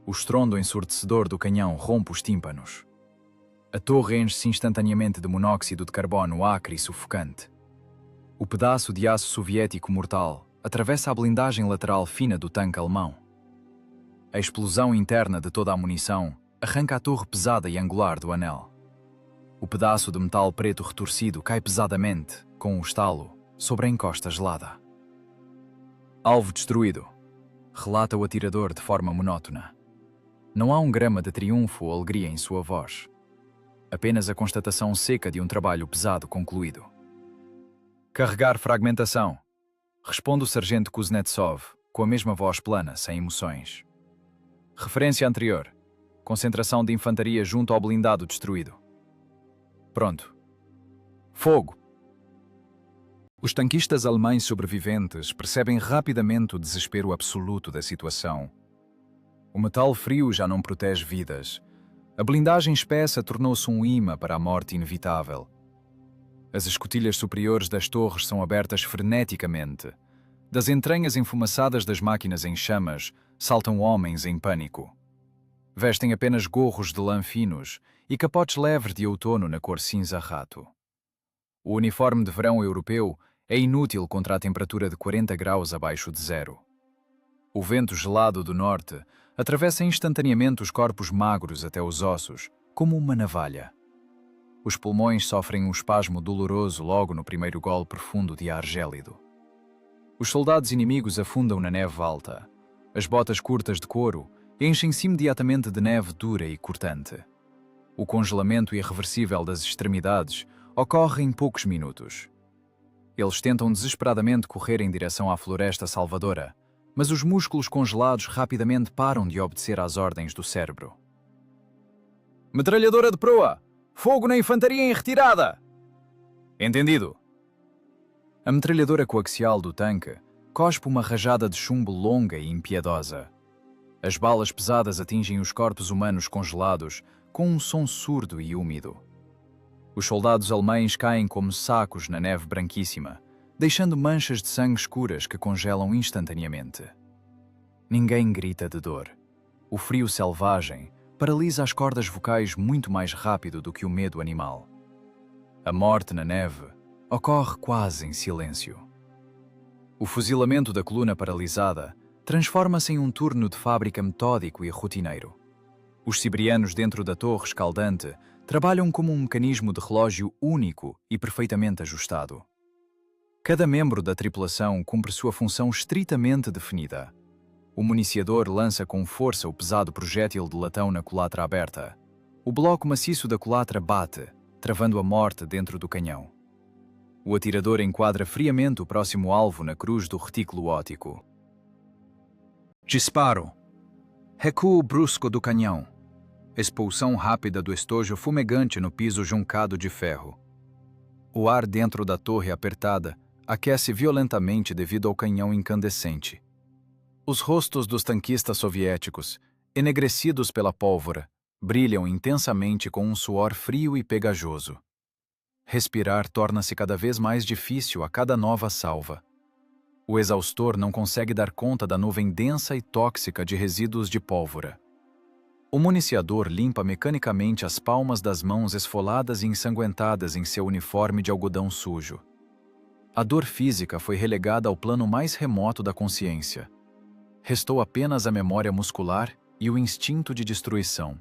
O estrondo ensurdecedor do canhão rompe os tímpanos. A torre enche-se instantaneamente de monóxido de carbono acre e sufocante. O pedaço de aço soviético mortal atravessa a blindagem lateral fina do tanque alemão. A explosão interna de toda a munição arranca a torre pesada e angular do anel. O pedaço de metal preto retorcido cai pesadamente, com um estalo, sobre a encosta gelada. Alvo destruído, relata o atirador de forma monótona. Não há um grama de triunfo ou alegria em sua voz. Apenas a constatação seca de um trabalho pesado concluído. Carregar fragmentação. Responde o sargento Kuznetsov, com a mesma voz plana, sem emoções. Referência anterior. Concentração de infantaria junto ao blindado destruído. Pronto. Fogo. Os tanquistas alemães sobreviventes percebem rapidamente o desespero absoluto da situação. O metal frio já não protege vidas. A blindagem espessa tornou-se um imã para a morte inevitável. As escotilhas superiores das torres são abertas freneticamente. Das entranhas enfumaçadas das máquinas em chamas, saltam homens em pânico. Vestem apenas gorros de lã finos e capotes leves de outono na cor cinza-rato. O uniforme de verão europeu é inútil contra a temperatura de 40 graus abaixo de zero. O vento gelado do norte atravessa instantaneamente os corpos magros até os ossos, como uma navalha. Os pulmões sofrem um espasmo doloroso logo no primeiro gole profundo de ar gélido. Os soldados inimigos afundam na neve alta. As botas curtas de couro enchem-se imediatamente de neve dura e cortante. O congelamento irreversível das extremidades ocorre em poucos minutos. Eles tentam desesperadamente correr em direção à floresta salvadora, mas os músculos congelados rapidamente param de obedecer às ordens do cérebro. Metralhadora de proa! Fogo na infantaria em retirada! Entendido. A metralhadora coaxial do tanque cospe uma rajada de chumbo longa e impiedosa. As balas pesadas atingem os corpos humanos congelados com um som surdo e úmido. Os soldados alemães caem como sacos na neve branquíssima, deixando manchas de sangue escuras que congelam instantaneamente. Ninguém grita de dor. O frio selvagem paralisa as cordas vocais muito mais rápido do que o medo animal. A morte na neve ocorre quase em silêncio. O fuzilamento da coluna paralisada transforma-se em um turno de fábrica metódico e rotineiro. Os siberianos dentro da torre escaldante trabalham como um mecanismo de relógio único e perfeitamente ajustado. Cada membro da tripulação cumpre sua função estritamente definida. O municiador lança com força o pesado projétil de latão na culatra aberta. O bloco maciço da culatra bate, travando a morte dentro do canhão. O atirador enquadra friamente o próximo alvo na cruz do retículo óptico. Disparo. Recuo brusco do canhão. Expulsão rápida do estojo fumegante no piso juncado de ferro. O ar dentro da torre apertada aquece violentamente devido ao canhão incandescente. Os rostos dos tanquistas soviéticos, enegrecidos pela pólvora, brilham intensamente com um suor frio e pegajoso. Respirar torna-se cada vez mais difícil a cada nova salva. O exaustor não consegue dar conta da nuvem densa e tóxica de resíduos de pólvora. O municiador limpa mecanicamente as palmas das mãos esfoladas e ensanguentadas em seu uniforme de algodão sujo. A dor física foi relegada ao plano mais remoto da consciência. Restou apenas a memória muscular e o instinto de destruição.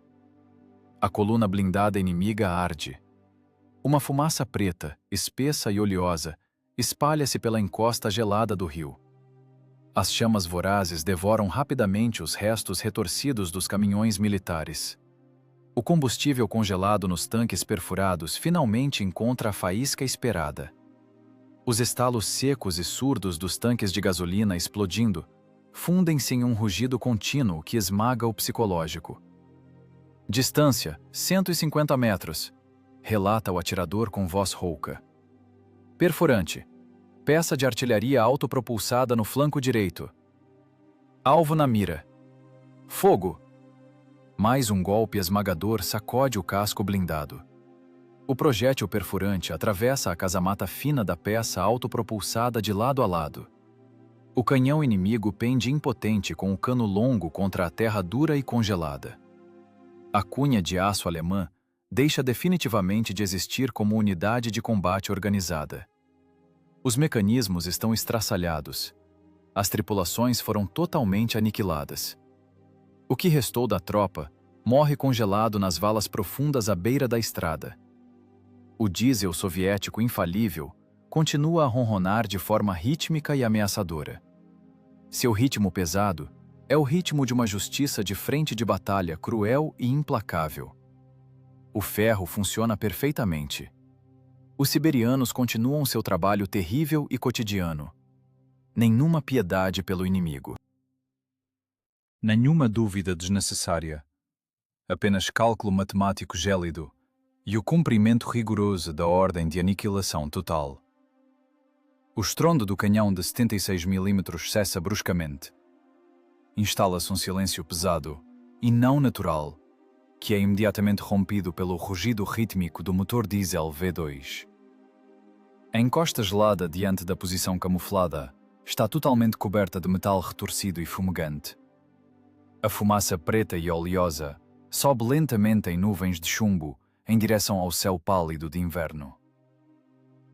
A coluna blindada inimiga arde. Uma fumaça preta, espessa e oleosa, espalha-se pela encosta gelada do rio. As chamas vorazes devoram rapidamente os restos retorcidos dos caminhões militares. O combustível congelado nos tanques perfurados finalmente encontra a faísca esperada. Os estalos secos e surdos dos tanques de gasolina explodindo fundem-se em um rugido contínuo que esmaga o psicológico. Distância, 150 metros, relata o atirador com voz rouca. Perfurante. Peça de artilharia autopropulsada no flanco direito. Alvo na mira. Fogo. Mais um golpe esmagador sacode o casco blindado. O projétil perfurante atravessa a casamata fina da peça autopropulsada de lado a lado. O canhão inimigo pende impotente com o cano longo contra a terra dura e congelada. A cunha de aço alemã deixa definitivamente de existir como unidade de combate organizada. Os mecanismos estão estraçalhados. As tripulações foram totalmente aniquiladas. O que restou da tropa morre congelado nas valas profundas à beira da estrada. O diesel soviético infalível continua a ronronar de forma rítmica e ameaçadora. Seu ritmo pesado é o ritmo de uma justiça de frente de batalha cruel e implacável. O ferro funciona perfeitamente. Os siberianos continuam seu trabalho terrível e cotidiano. Nenhuma piedade pelo inimigo. Nenhuma dúvida desnecessária. Apenas cálculo matemático gélido e o cumprimento rigoroso da ordem de aniquilação total. O estrondo do canhão de 76 mm cessa bruscamente. Instala-se um silêncio pesado e não natural, que é imediatamente rompido pelo rugido rítmico do motor diesel V2. A encosta gelada diante da posição camuflada está totalmente coberta de metal retorcido e fumegante. A fumaça preta e oleosa sobe lentamente em nuvens de chumbo em direção ao céu pálido de inverno.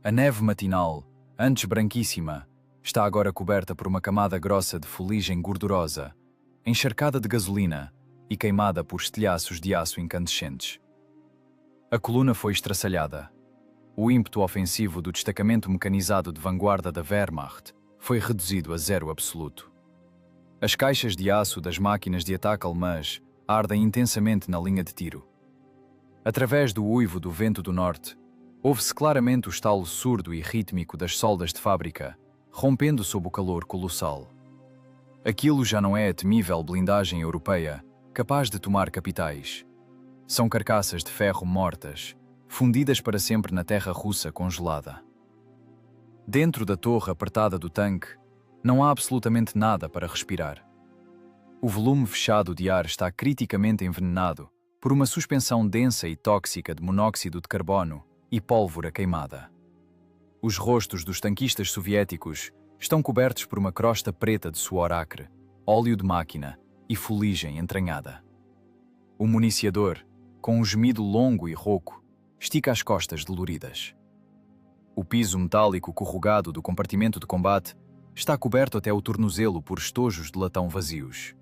A neve matinal, antes branquíssima, está agora coberta por uma camada grossa de fuligem gordurosa, encharcada de gasolina e queimada por estilhaços de aço incandescentes. A coluna foi estraçalhada. O ímpeto ofensivo do destacamento mecanizado de vanguarda da Wehrmacht foi reduzido a zero absoluto. As caixas de aço das máquinas de ataque alemãs ardem intensamente na linha de tiro. Através do uivo do vento do norte, ouve-se claramente o estalo surdo e rítmico das soldas de fábrica, rompendo sob o calor colossal. Aquilo já não é a temível blindagem europeia, capaz de tomar capitais. São carcaças de ferro mortas, fundidas para sempre na terra russa congelada. Dentro da torre apertada do tanque, não há absolutamente nada para respirar. O volume fechado de ar está criticamente envenenado por uma suspensão densa e tóxica de monóxido de carbono e pólvora queimada. Os rostos dos tanquistas soviéticos estão cobertos por uma crosta preta de suor acre, óleo de máquina e fuligem entranhada. O municiador, com um gemido longo e rouco, estica as costas doloridas. O piso metálico corrugado do compartimento de combate está coberto até o tornozelo por estojos de latão vazios.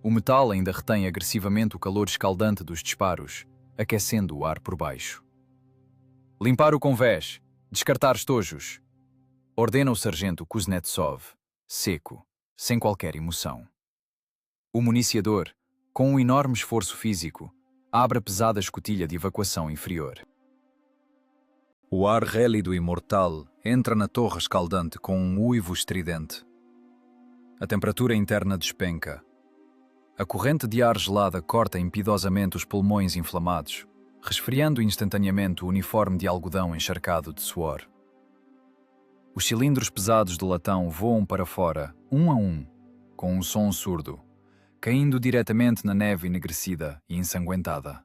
O metal ainda retém agressivamente o calor escaldante dos disparos, aquecendo o ar por baixo. Limpar o convés, descartar estojos, ordena o sargento Kuznetsov, seco, sem qualquer emoção. O municiador, com um enorme esforço físico, abre a pesada escotilha de evacuação inferior. O ar gélido e mortal entra na torre escaldante com um uivo estridente. A temperatura interna despenca. A corrente de ar gelada corta impiedosamente os pulmões inflamados, resfriando instantaneamente o uniforme de algodão encharcado de suor. Os cilindros pesados de latão voam para fora, um a um, com um som surdo, caindo diretamente na neve enegrecida e ensanguentada.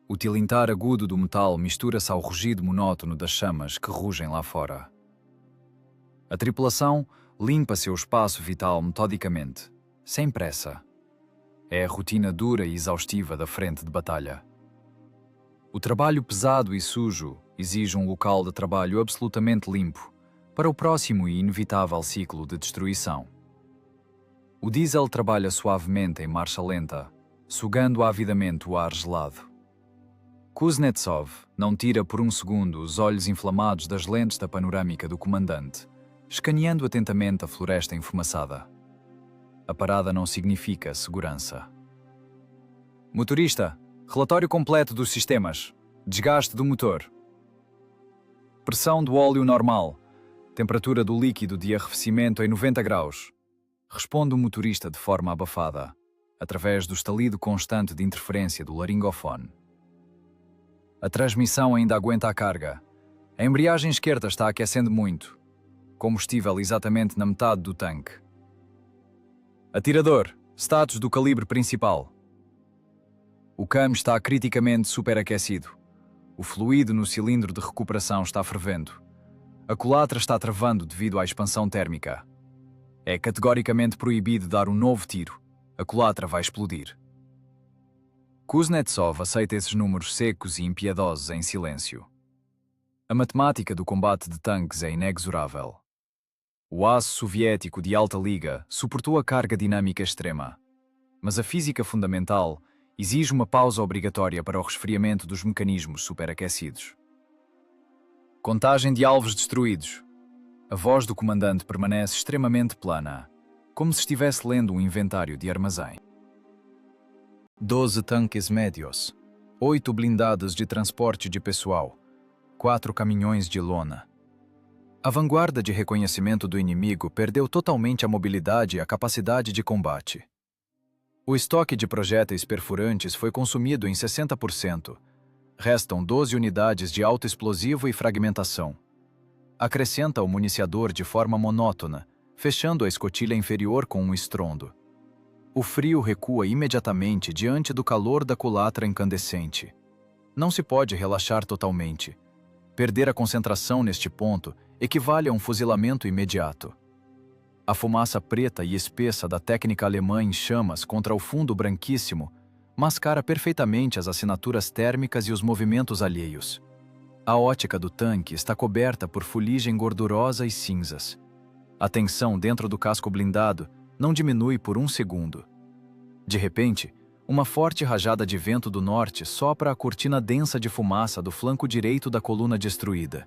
O tilintar agudo do metal mistura-se ao rugido monótono das chamas que rugem lá fora. A tripulação limpa seu espaço vital metodicamente, sem pressa. É a rotina dura e exaustiva da frente de batalha. O trabalho pesado e sujo exige um local de trabalho absolutamente limpo para o próximo e inevitável ciclo de destruição. O diesel trabalha suavemente em marcha lenta, sugando avidamente o ar gelado. Kuznetsov não tira por um segundo os olhos inflamados das lentes da panorâmica do comandante, escaneando atentamente a floresta enfumaçada. A parada não significa segurança. Motorista, relatório completo dos sistemas. Desgaste do motor. Pressão do óleo normal. Temperatura do líquido de arrefecimento em 90 graus. Responde o motorista de forma abafada, através do estalido constante de interferência do laringofone. A transmissão ainda aguenta a carga. A embreagem esquerda está aquecendo muito. Combustível exatamente na metade do tanque. Atirador, status do calibre principal. O cam está criticamente superaquecido. O fluido no cilindro de recuperação está fervendo. A culatra está travando devido à expansão térmica. É categoricamente proibido dar um novo tiro. A culatra vai explodir. Kuznetsov aceita esses números secos e impiedosos em silêncio. A matemática do combate de tanques é inexorável. O aço soviético de alta liga suportou a carga dinâmica extrema. Mas a física fundamental exige uma pausa obrigatória para o resfriamento dos mecanismos superaquecidos. Contagem de alvos destruídos. A voz do comandante permanece extremamente plana, como se estivesse lendo um inventário de armazém. 12 tanques médios, 8 blindados de transporte de pessoal, 4 caminhões de lona. A vanguarda de reconhecimento do inimigo perdeu totalmente a mobilidade e a capacidade de combate. O estoque de projéteis perfurantes foi consumido em 60%. Restam 12 unidades de autoexplosivo e fragmentação. Acrescenta o municiador de forma monótona, fechando a escotilha inferior com um estrondo. O frio recua imediatamente diante do calor da culatra incandescente. Não se pode relaxar totalmente. Perder a concentração neste ponto equivale a um fuzilamento imediato. A fumaça preta e espessa da técnica alemã em chamas contra o fundo branquíssimo mascara perfeitamente as assinaturas térmicas e os movimentos alheios. A ótica do tanque está coberta por fuligem gordurosa e cinzas. A tensão dentro do casco blindado não diminui por um segundo. De repente, uma forte rajada de vento do norte sopra a cortina densa de fumaça do flanco direito da coluna destruída.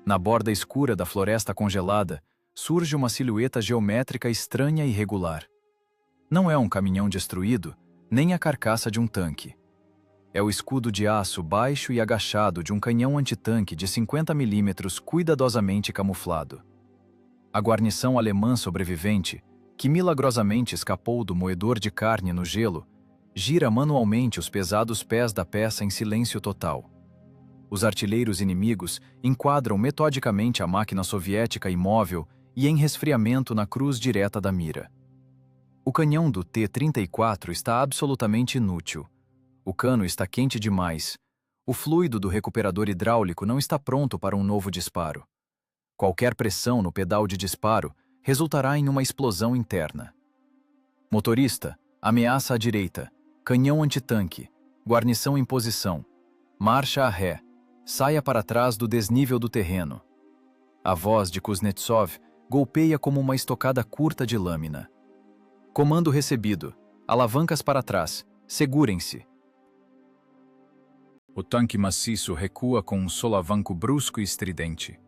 Na borda escura da floresta congelada, surge uma silhueta geométrica estranha e irregular. Não é um caminhão destruído, nem a carcaça de um tanque. É o escudo de aço baixo e agachado de um canhão antitanque de 50 mm cuidadosamente camuflado. A guarnição alemã sobrevivente, que milagrosamente escapou do moedor de carne no gelo, gira manualmente os pesados pés da peça em silêncio total. Os artilheiros inimigos enquadram metodicamente a máquina soviética imóvel e em resfriamento na cruz direta da mira. O canhão do T-34 está absolutamente inútil. O cano está quente demais. O fluido do recuperador hidráulico não está pronto para um novo disparo. Qualquer pressão no pedal de disparo resultará em uma explosão interna. Motorista, ameaça à direita. Canhão antitanque. Guarnição em posição. Marcha a ré. Saia para trás do desnível do terreno. A voz de Kuznetsov golpeia como uma estocada curta de lâmina. Comando recebido. Alavancas para trás. Segurem-se. O tanque maciço recua com um solavanco brusco e estridente.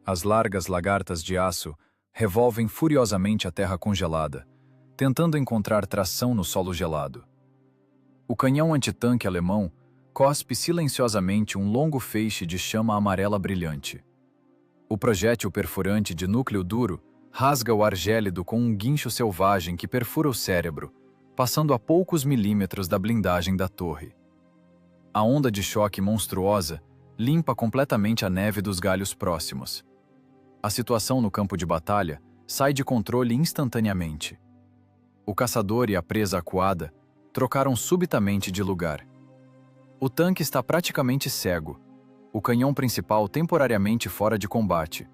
As largas lagartas de aço revolvem furiosamente a terra congelada, tentando encontrar tração no solo gelado. O canhão antitanque alemão cospe silenciosamente um longo feixe de chama amarela brilhante. O projétil perfurante de núcleo duro rasga o ar gélido com um guincho selvagem que perfura o cérebro, passando a poucos milímetros da blindagem da torre. A onda de choque monstruosa limpa completamente a neve dos galhos próximos. A situação no campo de batalha sai de controle instantaneamente. O caçador e a presa acuada trocaram subitamente de lugar. O tanque está praticamente cego, o canhão principal temporariamente fora de combate,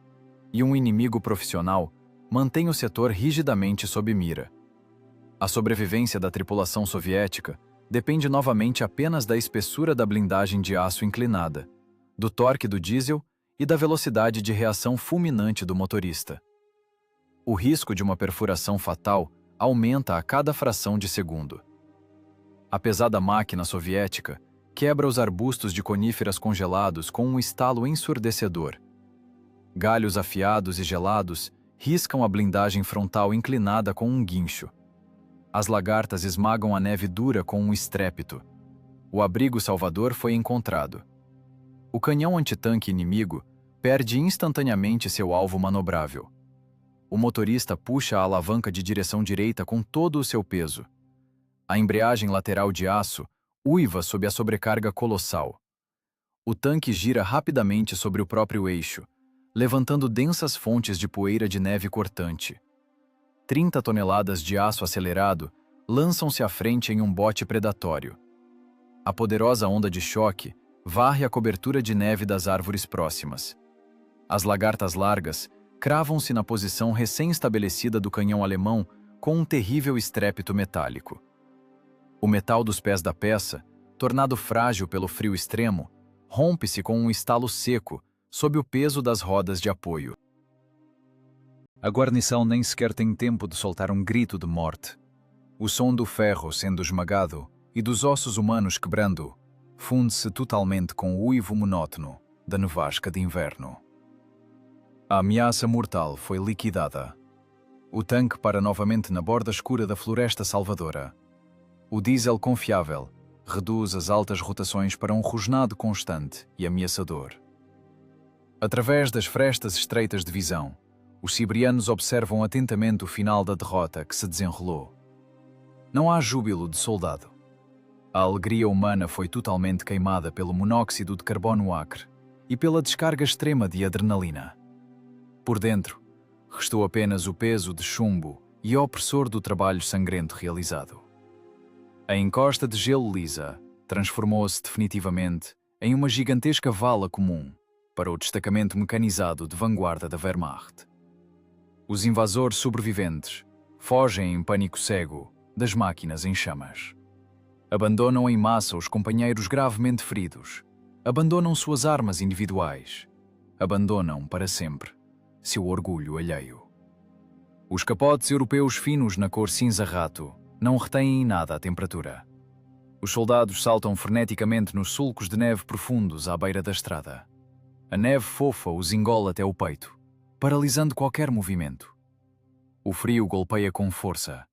e um inimigo profissional mantém o setor rigidamente sob mira. A sobrevivência da tripulação soviética depende novamente apenas da espessura da blindagem de aço inclinada, do torque do diesel e da velocidade de reação fulminante do motorista. O risco de uma perfuração fatal aumenta a cada fração de segundo. A pesada máquina soviética quebra os arbustos de coníferas congelados com um estalo ensurdecedor. Galhos afiados e gelados riscam a blindagem frontal inclinada com um guincho. As lagartas esmagam a neve dura com um estrépito. O abrigo salvador foi encontrado. O canhão antitanque inimigo perde instantaneamente seu alvo manobrável. O motorista puxa a alavanca de direção direita com todo o seu peso. A embreagem lateral de aço uiva sob a sobrecarga colossal. O tanque gira rapidamente sobre o próprio eixo, levantando densas fontes de poeira de neve cortante. 30 toneladas de aço acelerado lançam-se à frente em um bote predatório. A poderosa onda de choque varre a cobertura de neve das árvores próximas. As lagartas largas cravam-se na posição recém-estabelecida do canhão alemão com um terrível estrépito metálico. O metal dos pés da peça, tornado frágil pelo frio extremo, rompe-se com um estalo seco sob o peso das rodas de apoio. A guarnição nem sequer tem tempo de soltar um grito de morte. O som do ferro sendo esmagado e dos ossos humanos quebrando funde-se totalmente com o uivo monótono da nevasca de inverno. A ameaça mortal foi liquidada. O tanque para novamente na borda escura da floresta salvadora. O diesel confiável reduz as altas rotações para um rosnado constante e ameaçador. Através das frestas estreitas de visão, os siberianos observam atentamente o final da derrota que se desenrolou. Não há júbilo de soldado. A alegria humana foi totalmente queimada pelo monóxido de carbono acre e pela descarga extrema de adrenalina. Por dentro, restou apenas o peso de chumbo e opressor do trabalho sangrento realizado. A encosta de gelo lisa transformou-se definitivamente em uma gigantesca vala comum para o destacamento mecanizado de vanguarda da Wehrmacht. Os invasores sobreviventes fogem em pânico cego das máquinas em chamas. Abandonam em massa os companheiros gravemente feridos, abandonam suas armas individuais, abandonam para sempre seu orgulho alheio. Os capotes europeus finos na cor cinza-rato não retêm em nada a temperatura. Os soldados saltam freneticamente nos sulcos de neve profundos à beira da estrada. A neve fofa os engole até o peito, paralisando qualquer movimento. O frio golpeia com força.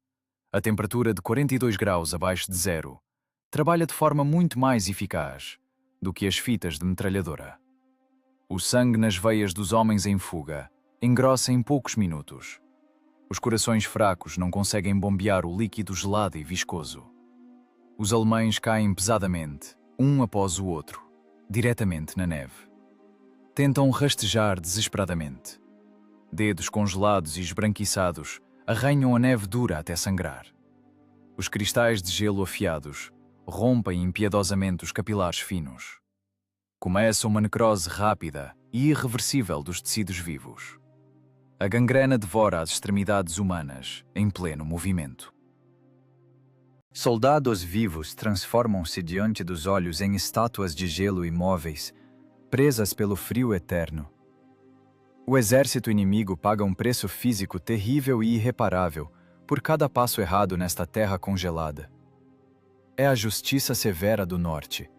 A temperatura de 42 graus abaixo de zero trabalha de forma muito mais eficaz do que as fitas de metralhadora. O sangue nas veias dos homens em fuga engrossa em poucos minutos. Os corações fracos não conseguem bombear o líquido gelado e viscoso. Os alemães caem pesadamente, um após o outro, diretamente na neve. Tentam rastejar desesperadamente. Dedos congelados e esbranquiçados arranham a neve dura até sangrar. Os cristais de gelo afiados rompem impiedosamente os capilares finos. Começa uma necrose rápida e irreversível dos tecidos vivos. A gangrena devora as extremidades humanas em pleno movimento. Soldados vivos transformam-se diante dos olhos em estátuas de gelo imóveis, presas pelo frio eterno. O exército inimigo paga um preço físico terrível e irreparável por cada passo errado nesta terra congelada. É a justiça severa do norte.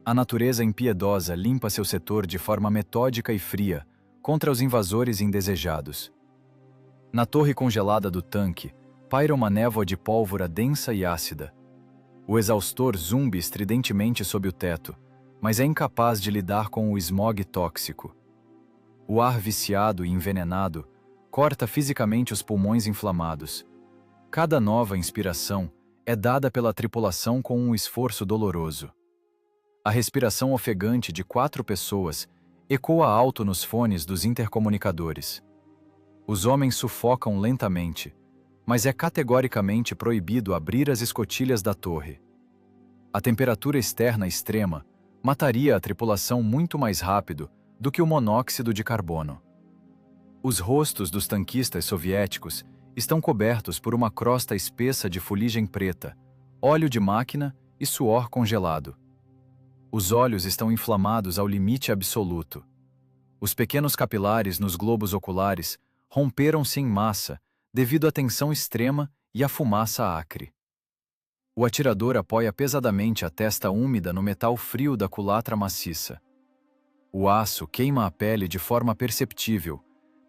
A natureza impiedosa limpa seu setor de forma metódica e fria contra os invasores indesejados. Na torre congelada do tanque, paira uma névoa de pólvora densa e ácida. O exaustor zumbi estridentemente sob o teto, mas é incapaz de lidar com o smog tóxico. O ar viciado e envenenado corta fisicamente os pulmões inflamados. Cada nova inspiração é dada pela tripulação com um esforço doloroso. A respiração ofegante de 4 pessoas ecoa alto nos fones dos intercomunicadores. Os homens sufocam lentamente, mas é categoricamente proibido abrir as escotilhas da torre. A temperatura externa extrema mataria a tripulação muito mais rápido do que o monóxido de carbono. Os rostos dos tanquistas soviéticos estão cobertos por uma crosta espessa de fuligem preta, óleo de máquina e suor congelado. Os olhos estão inflamados ao limite absoluto. Os pequenos capilares nos globos oculares romperam-se em massa devido à tensão extrema e à fumaça acre. O atirador apoia pesadamente a testa úmida no metal frio da culatra maciça. O aço queima a pele de forma perceptível,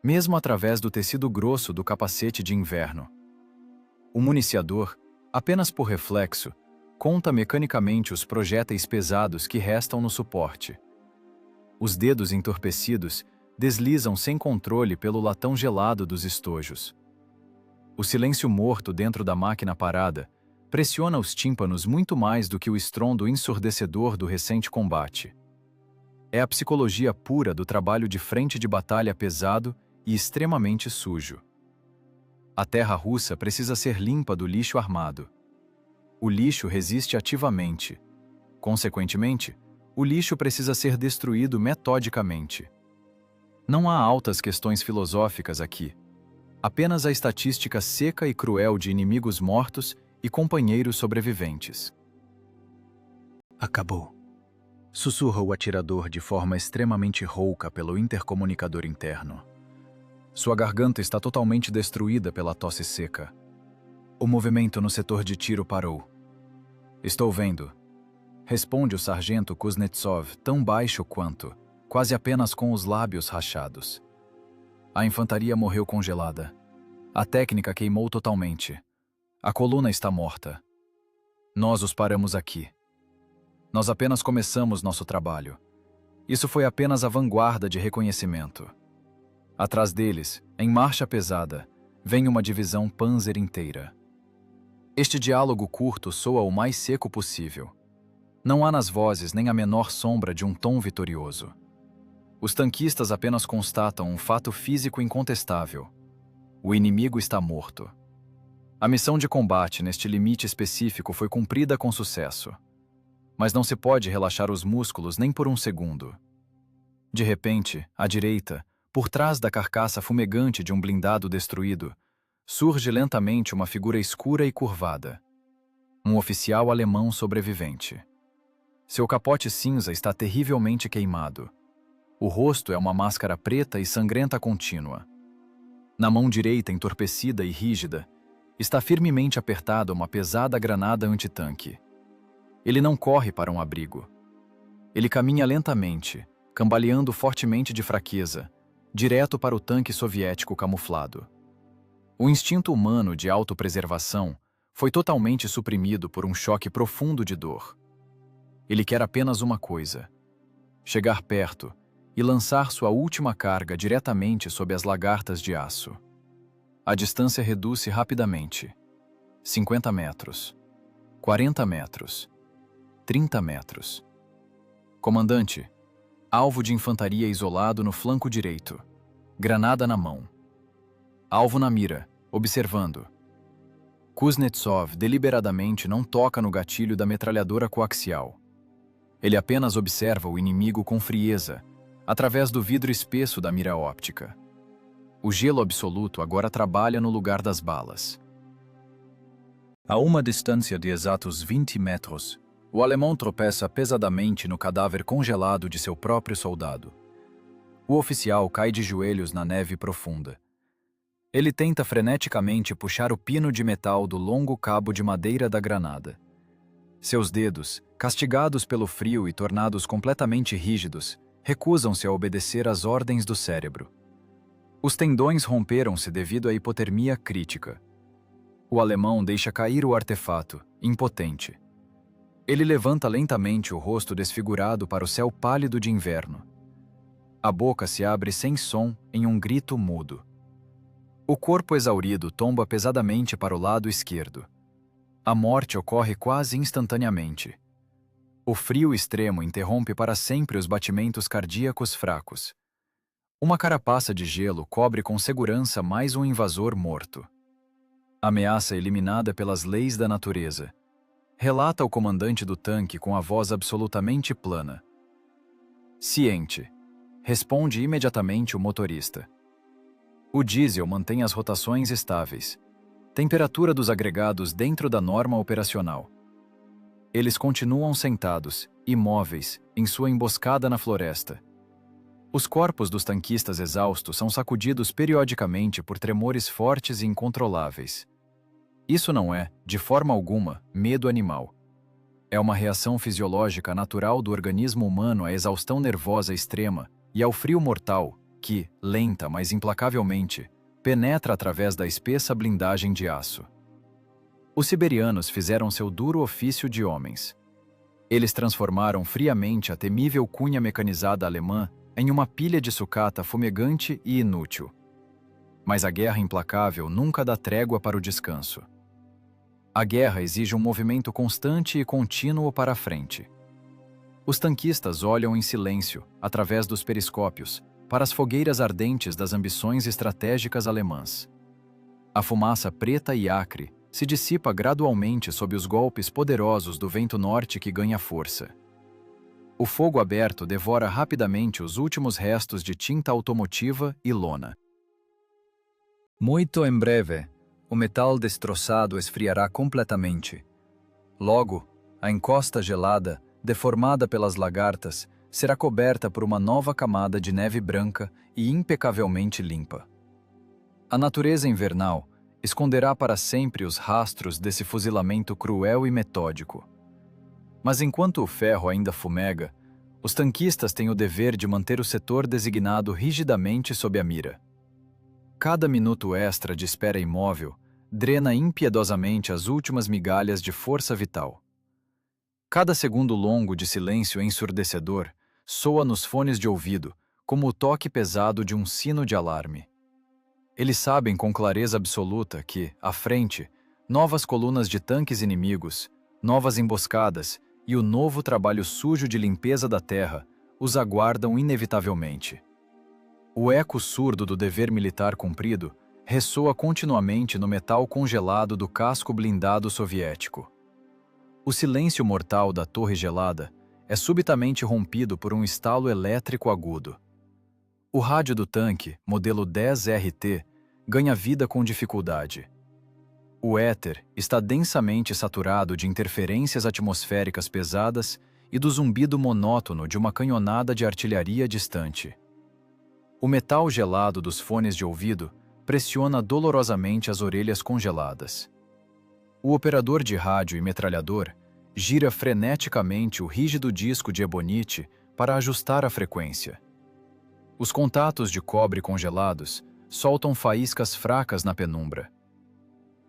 mesmo através do tecido grosso do capacete de inverno. O municiador, apenas por reflexo, conta mecanicamente os projéteis pesados que restam no suporte. Os dedos entorpecidos deslizam sem controle pelo latão gelado dos estojos. O silêncio morto dentro da máquina parada pressiona os tímpanos muito mais do que o estrondo ensurdecedor do recente combate. É a psicologia pura do trabalho de frente de batalha pesado e extremamente sujo. A terra russa precisa ser limpa do lixo armado. O lixo resiste ativamente. Consequentemente, o lixo precisa ser destruído metodicamente. Não há altas questões filosóficas aqui. Apenas a estatística seca e cruel de inimigos mortos e companheiros sobreviventes. Acabou. Sussurra o atirador de forma extremamente rouca pelo intercomunicador interno. Sua garganta está totalmente destruída pela tosse seca. O movimento no setor de tiro parou. Estou vendo. Responde o sargento Kuznetsov, tão baixo quanto, quase apenas com os lábios rachados. A infantaria morreu congelada. A técnica queimou totalmente. A coluna está morta. Nós os paramos aqui. Nós apenas começamos nosso trabalho. Isso foi apenas a vanguarda de reconhecimento. Atrás deles, em marcha pesada, vem uma divisão Panzer inteira. Este diálogo curto soa o mais seco possível. Não há nas vozes nem a menor sombra de um tom vitorioso. Os tanquistas apenas constatam um fato físico incontestável. O inimigo está morto. A missão de combate neste limite específico foi cumprida com sucesso. Mas não se pode relaxar os músculos nem por um segundo. De repente, à direita, por trás da carcaça fumegante de um blindado destruído, surge lentamente uma figura escura e curvada. Um oficial alemão sobrevivente. Seu capote cinza está terrivelmente queimado. O rosto é uma máscara preta e sangrenta contínua. Na mão direita, entorpecida e rígida, está firmemente apertada uma pesada granada antitanque. Ele não corre para um abrigo. Ele caminha lentamente, cambaleando fortemente de fraqueza, direto para o tanque soviético camuflado. O instinto humano de autopreservação foi totalmente suprimido por um choque profundo de dor. Ele quer apenas uma coisa: chegar perto e lançar sua última carga diretamente sob as lagartas de aço. A distância reduz-se rapidamente. 50 metros. 40 metros. 30 metros. Comandante, alvo de infantaria isolado no flanco direito. Granada na mão. Alvo na mira, observando. Kuznetsov deliberadamente não toca no gatilho da metralhadora coaxial. Ele apenas observa o inimigo com frieza, através do vidro espesso da mira óptica. O gelo absoluto agora trabalha no lugar das balas. A uma distância de exatos 20 metros, o alemão tropeça pesadamente no cadáver congelado de seu próprio soldado. O oficial cai de joelhos na neve profunda. Ele tenta freneticamente puxar o pino de metal do longo cabo de madeira da granada. Seus dedos, castigados pelo frio e tornados completamente rígidos, recusam-se a obedecer às ordens do cérebro. Os tendões romperam-se devido à hipotermia crítica. O alemão deixa cair o artefato, impotente. Ele levanta lentamente o rosto desfigurado para o céu pálido de inverno. A boca se abre sem som em um grito mudo. O corpo exaurido tomba pesadamente para o lado esquerdo. A morte ocorre quase instantaneamente. O frio extremo interrompe para sempre os batimentos cardíacos fracos. Uma carapaça de gelo cobre com segurança mais um invasor morto. Ameaça eliminada pelas leis da natureza. Relata o comandante do tanque com a voz absolutamente plana. Ciente. Responde imediatamente o motorista. O diesel mantém as rotações estáveis. Temperatura dos agregados dentro da norma operacional. Eles continuam sentados, imóveis, em sua emboscada na floresta. Os corpos dos tanquistas exaustos são sacudidos periodicamente por tremores fortes e incontroláveis. Isso não é, de forma alguma, medo animal. É uma reação fisiológica natural do organismo humano à exaustão nervosa extrema e ao frio mortal que, lenta mas implacavelmente, penetra através da espessa blindagem de aço. Os siberianos fizeram seu duro ofício de homens. Eles transformaram friamente a temível cunha mecanizada alemã em uma pilha de sucata fumegante e inútil. Mas a guerra implacável nunca dá trégua para o descanso. A guerra exige um movimento constante e contínuo para a frente. Os tanquistas olham em silêncio, através dos periscópios, para as fogueiras ardentes das ambições estratégicas alemãs. A fumaça preta e acre se dissipa gradualmente sob os golpes poderosos do vento norte que ganha força. O fogo aberto devora rapidamente os últimos restos de tinta automotiva e lona. Muito em breve, o metal destroçado esfriará completamente. Logo, a encosta gelada, deformada pelas lagartas, será coberta por uma nova camada de neve branca e impecavelmente limpa. A natureza invernal esconderá para sempre os rastros desse fuzilamento cruel e metódico. Mas enquanto o ferro ainda fumega, os tanquistas têm o dever de manter o setor designado rigidamente sob a mira. Cada minuto extra de espera imóvel drena impiedosamente as últimas migalhas de força vital. Cada segundo longo de silêncio ensurdecedor soa nos fones de ouvido como o toque pesado de um sino de alarme. Eles sabem com clareza absoluta que, à frente, novas colunas de tanques inimigos, novas emboscadas e o novo trabalho sujo de limpeza da terra os aguardam inevitavelmente. O eco surdo do dever militar cumprido ressoa continuamente no metal congelado do casco blindado soviético. O silêncio mortal da torre gelada é subitamente rompido por um estalo elétrico agudo. O rádio do tanque, modelo 10RT, ganha vida com dificuldade. O éter está densamente saturado de interferências atmosféricas pesadas e do zumbido monótono de uma canhonada de artilharia distante. O metal gelado dos fones de ouvido pressiona dolorosamente as orelhas congeladas. O operador de rádio e metralhador gira freneticamente o rígido disco de ebonite para ajustar a frequência. Os contatos de cobre congelados soltam faíscas fracas na penumbra.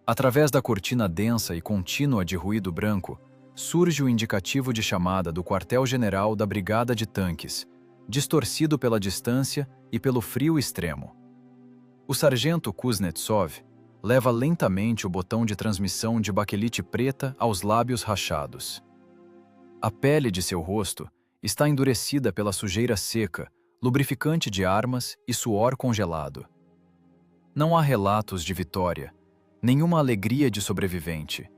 Através da cortina densa e contínua de ruído branco, surge o indicativo de chamada do quartel-general da Brigada de Tanques, distorcido pela distância e pelo frio extremo. O sargento Kuznetsov leva lentamente o botão de transmissão de baquelite preta aos lábios rachados. A pele de seu rosto está endurecida pela sujeira seca, lubrificante de armas e suor congelado. Não há relatos de vitória, nenhuma alegria de sobrevivente.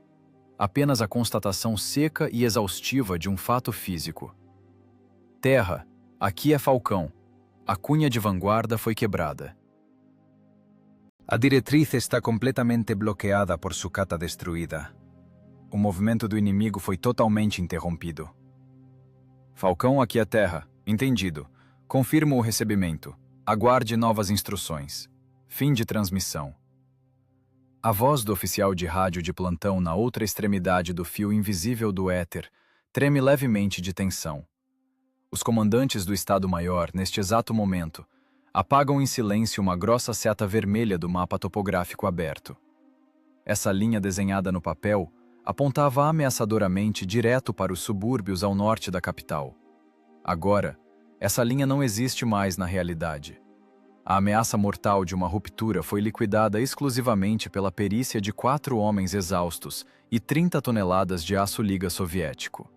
Apenas a constatação seca e exaustiva de um fato físico. Terra, aqui é Falcão. A cunha de vanguarda foi quebrada. A diretriz está completamente bloqueada por sucata destruída. O movimento do inimigo foi totalmente interrompido. Falcão, aqui é terra. Entendido. Confirmo o recebimento. Aguarde novas instruções. Fim de transmissão. A voz do oficial de rádio de plantão na outra extremidade do fio invisível do éter treme levemente de tensão. Os comandantes do Estado-Maior, neste exato momento, apagam em silêncio uma grossa seta vermelha do mapa topográfico aberto. Essa linha desenhada no papel apontava ameaçadoramente direto para os subúrbios ao norte da capital. Agora, essa linha não existe mais na realidade. A ameaça mortal de uma ruptura foi liquidada exclusivamente pela perícia de 4 homens exaustos e 30 toneladas de aço liga soviético.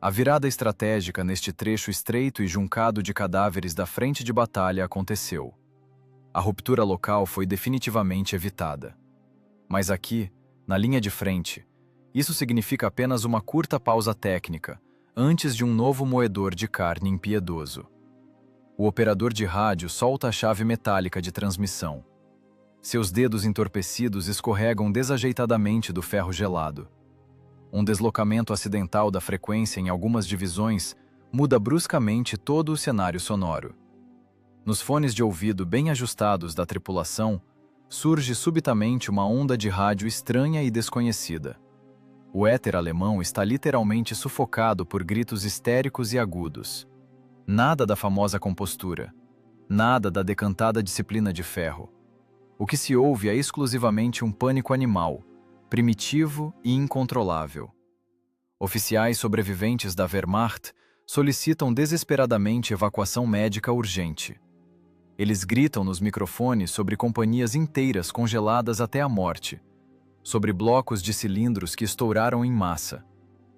A virada estratégica neste trecho estreito e juncado de cadáveres da frente de batalha aconteceu. A ruptura local foi definitivamente evitada. Mas aqui, na linha de frente, isso significa apenas uma curta pausa técnica, antes de um novo moedor de carne impiedoso. O operador de rádio solta a chave metálica de transmissão. Seus dedos entorpecidos escorregam desajeitadamente do ferro gelado. Um deslocamento acidental da frequência em algumas divisões muda bruscamente todo o cenário sonoro. Nos fones de ouvido bem ajustados da tripulação, surge subitamente uma onda de rádio estranha e desconhecida. O éter alemão está literalmente sufocado por gritos histéricos e agudos. Nada da famosa compostura. Nada da decantada disciplina de ferro. O que se ouve é exclusivamente um pânico animal, primitivo e incontrolável. Oficiais sobreviventes da Wehrmacht solicitam desesperadamente evacuação médica urgente. Eles gritam nos microfones sobre companhias inteiras congeladas até a morte, sobre blocos de cilindros que estouraram em massa,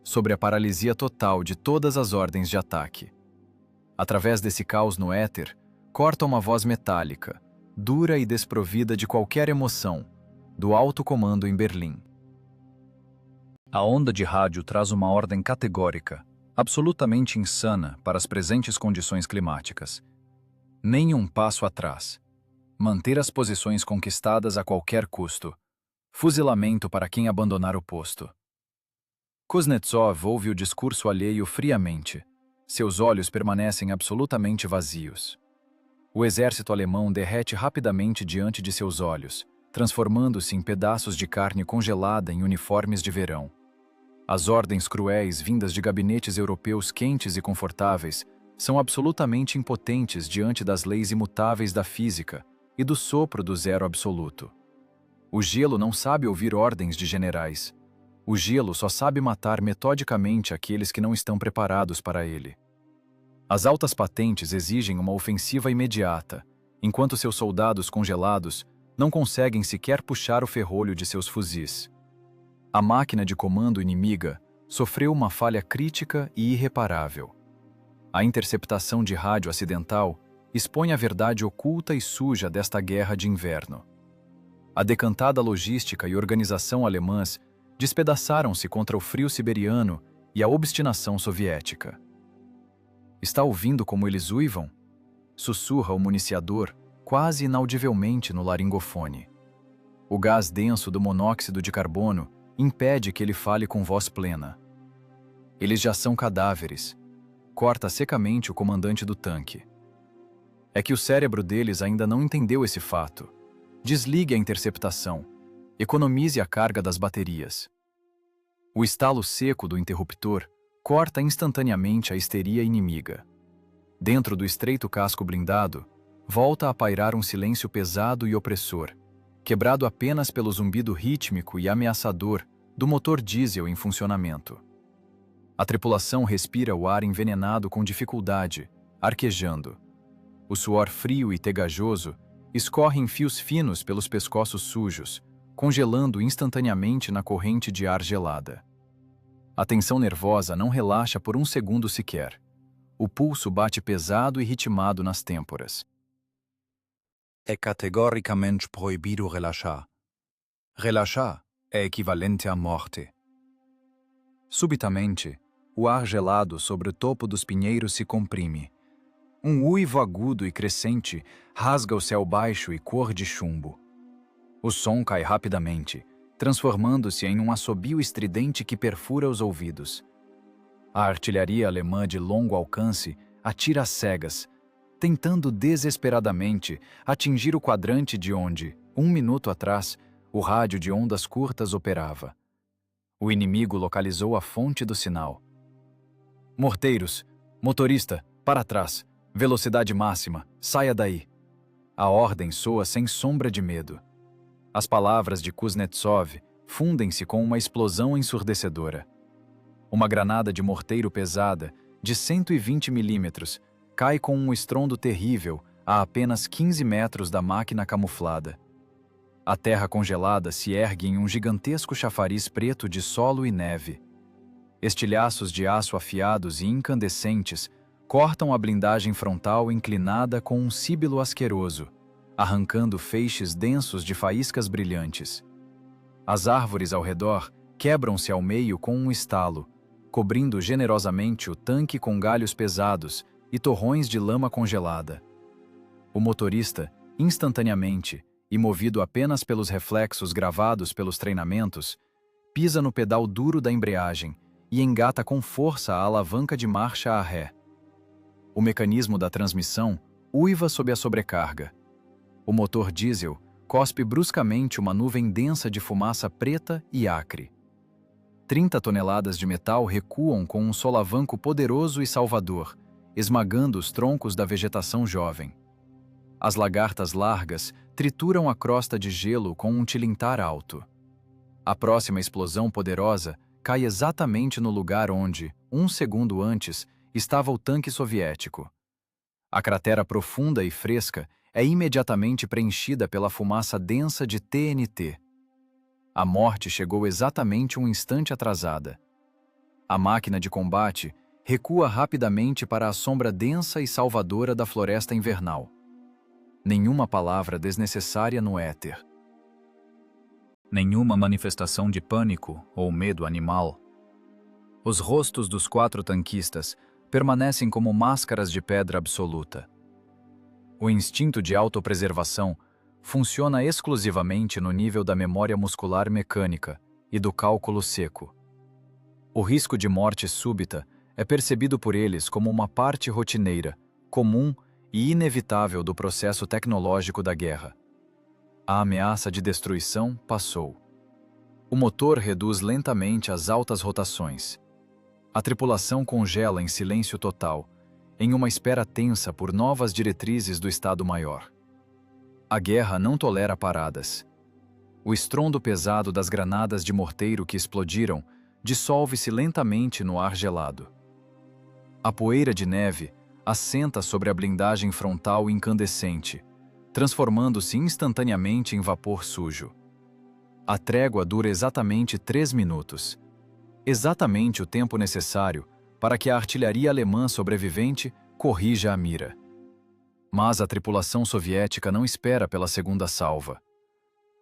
sobre a paralisia total de todas as ordens de ataque. Através desse caos no éter, corta uma voz metálica, dura e desprovida de qualquer emoção, do alto comando em Berlim. A onda de rádio traz uma ordem categórica, absolutamente insana para as presentes condições climáticas. Nem um passo atrás. Manter as posições conquistadas a qualquer custo. Fuzilamento para quem abandonar o posto. Kuznetsov ouve o discurso alheio friamente. Seus olhos permanecem absolutamente vazios. O exército alemão derrete rapidamente diante de seus olhos, transformando-se em pedaços de carne congelada em uniformes de verão. As ordens cruéis vindas de gabinetes europeus quentes e confortáveis são absolutamente impotentes diante das leis imutáveis da física e do sopro do zero absoluto. O gelo não sabe ouvir ordens de generais. O gelo só sabe matar metodicamente aqueles que não estão preparados para ele. As altas patentes exigem uma ofensiva imediata, enquanto seus soldados congelados não conseguem sequer puxar o ferrolho de seus fuzis. A máquina de comando inimiga sofreu uma falha crítica e irreparável. A interceptação de rádio acidental expõe a verdade oculta e suja desta guerra de inverno. A decantada logística e organização alemãs despedaçaram-se contra o frio siberiano e a obstinação soviética. Está ouvindo como eles uivam? Sussurra o municiador, quase inaudivelmente no laringofone. O gás denso do monóxido de carbono impede que ele fale com voz plena. Eles já são cadáveres. Corta secamente o comandante do tanque. É que o cérebro deles ainda não entendeu esse fato. Desligue a interceptação. Economize a carga das baterias. O estalo seco do interruptor corta instantaneamente a histeria inimiga. Dentro do estreito casco blindado, volta a pairar um silêncio pesado e opressor, quebrado apenas pelo zumbido rítmico e ameaçador do motor diesel em funcionamento. A tripulação respira o ar envenenado com dificuldade, arquejando. O suor frio e pegajoso escorre em fios finos pelos pescoços sujos, congelando instantaneamente na corrente de ar gelada. A tensão nervosa não relaxa por um segundo sequer. O pulso bate pesado e ritmado nas têmporas. É categoricamente proibido relaxar. Relaxar é equivalente à morte. Subitamente, o ar gelado sobre o topo dos pinheiros se comprime. Um uivo agudo e crescente rasga o céu baixo e cor de chumbo. O som cai rapidamente, transformando-se em um assobio estridente que perfura os ouvidos. A artilharia alemã de longo alcance atira às cegas, tentando desesperadamente atingir o quadrante de onde, 1 minuto atrás, o rádio de ondas curtas operava. O inimigo localizou a fonte do sinal. Morteiros, motorista, para trás, velocidade máxima, saia daí. A ordem soa sem sombra de medo. As palavras de Kuznetsov fundem-se com uma explosão ensurdecedora. Uma granada de morteiro pesada, de 120 milímetros, cai com um estrondo terrível a apenas 15 metros da máquina camuflada. A terra congelada se ergue em um gigantesco chafariz preto de solo e neve. Estilhaços de aço afiados e incandescentes cortam a blindagem frontal inclinada com um síbilo asqueroso, arrancando feixes densos de faíscas brilhantes. As árvores ao redor quebram-se ao meio com um estalo, cobrindo generosamente o tanque com galhos pesados e torrões de lama congelada. O motorista, instantaneamente, e movido apenas pelos reflexos gravados pelos treinamentos, pisa no pedal duro da embreagem e engata com força a alavanca de marcha a ré. O mecanismo da transmissão uiva sob a sobrecarga. O motor diesel cospe bruscamente uma nuvem densa de fumaça preta e acre. 30 toneladas de metal recuam com um solavanco poderoso e salvador, esmagando os troncos da vegetação jovem. As lagartas largas trituram a crosta de gelo com um tilintar alto. A próxima explosão poderosa cai exatamente no lugar onde, 1 segundo antes, estava o tanque soviético. A cratera profunda e fresca é imediatamente preenchida pela fumaça densa de TNT. A morte chegou exatamente um instante atrasada. A máquina de combate recua rapidamente para a sombra densa e salvadora da floresta invernal. Nenhuma palavra desnecessária no éter. Nenhuma manifestação de pânico ou medo animal. Os rostos dos 4 tanquistas permanecem como máscaras de pedra absoluta. O instinto de autopreservação funciona exclusivamente no nível da memória muscular mecânica e do cálculo seco. O risco de morte súbita é percebido por eles como uma parte rotineira, comum e inevitável do processo tecnológico da guerra. A ameaça de destruição passou. O motor reduz lentamente as altas rotações. A tripulação congela em silêncio total, em uma espera tensa por novas diretrizes do Estado-Maior. A guerra não tolera paradas. O estrondo pesado das granadas de morteiro que explodiram dissolve-se lentamente no ar gelado. A poeira de neve assenta sobre a blindagem frontal incandescente, transformando-se instantaneamente em vapor sujo. A trégua dura exatamente 3 minutos. Exatamente o tempo necessário para que a artilharia alemã sobrevivente corrija a mira. Mas a tripulação soviética não espera pela segunda salva.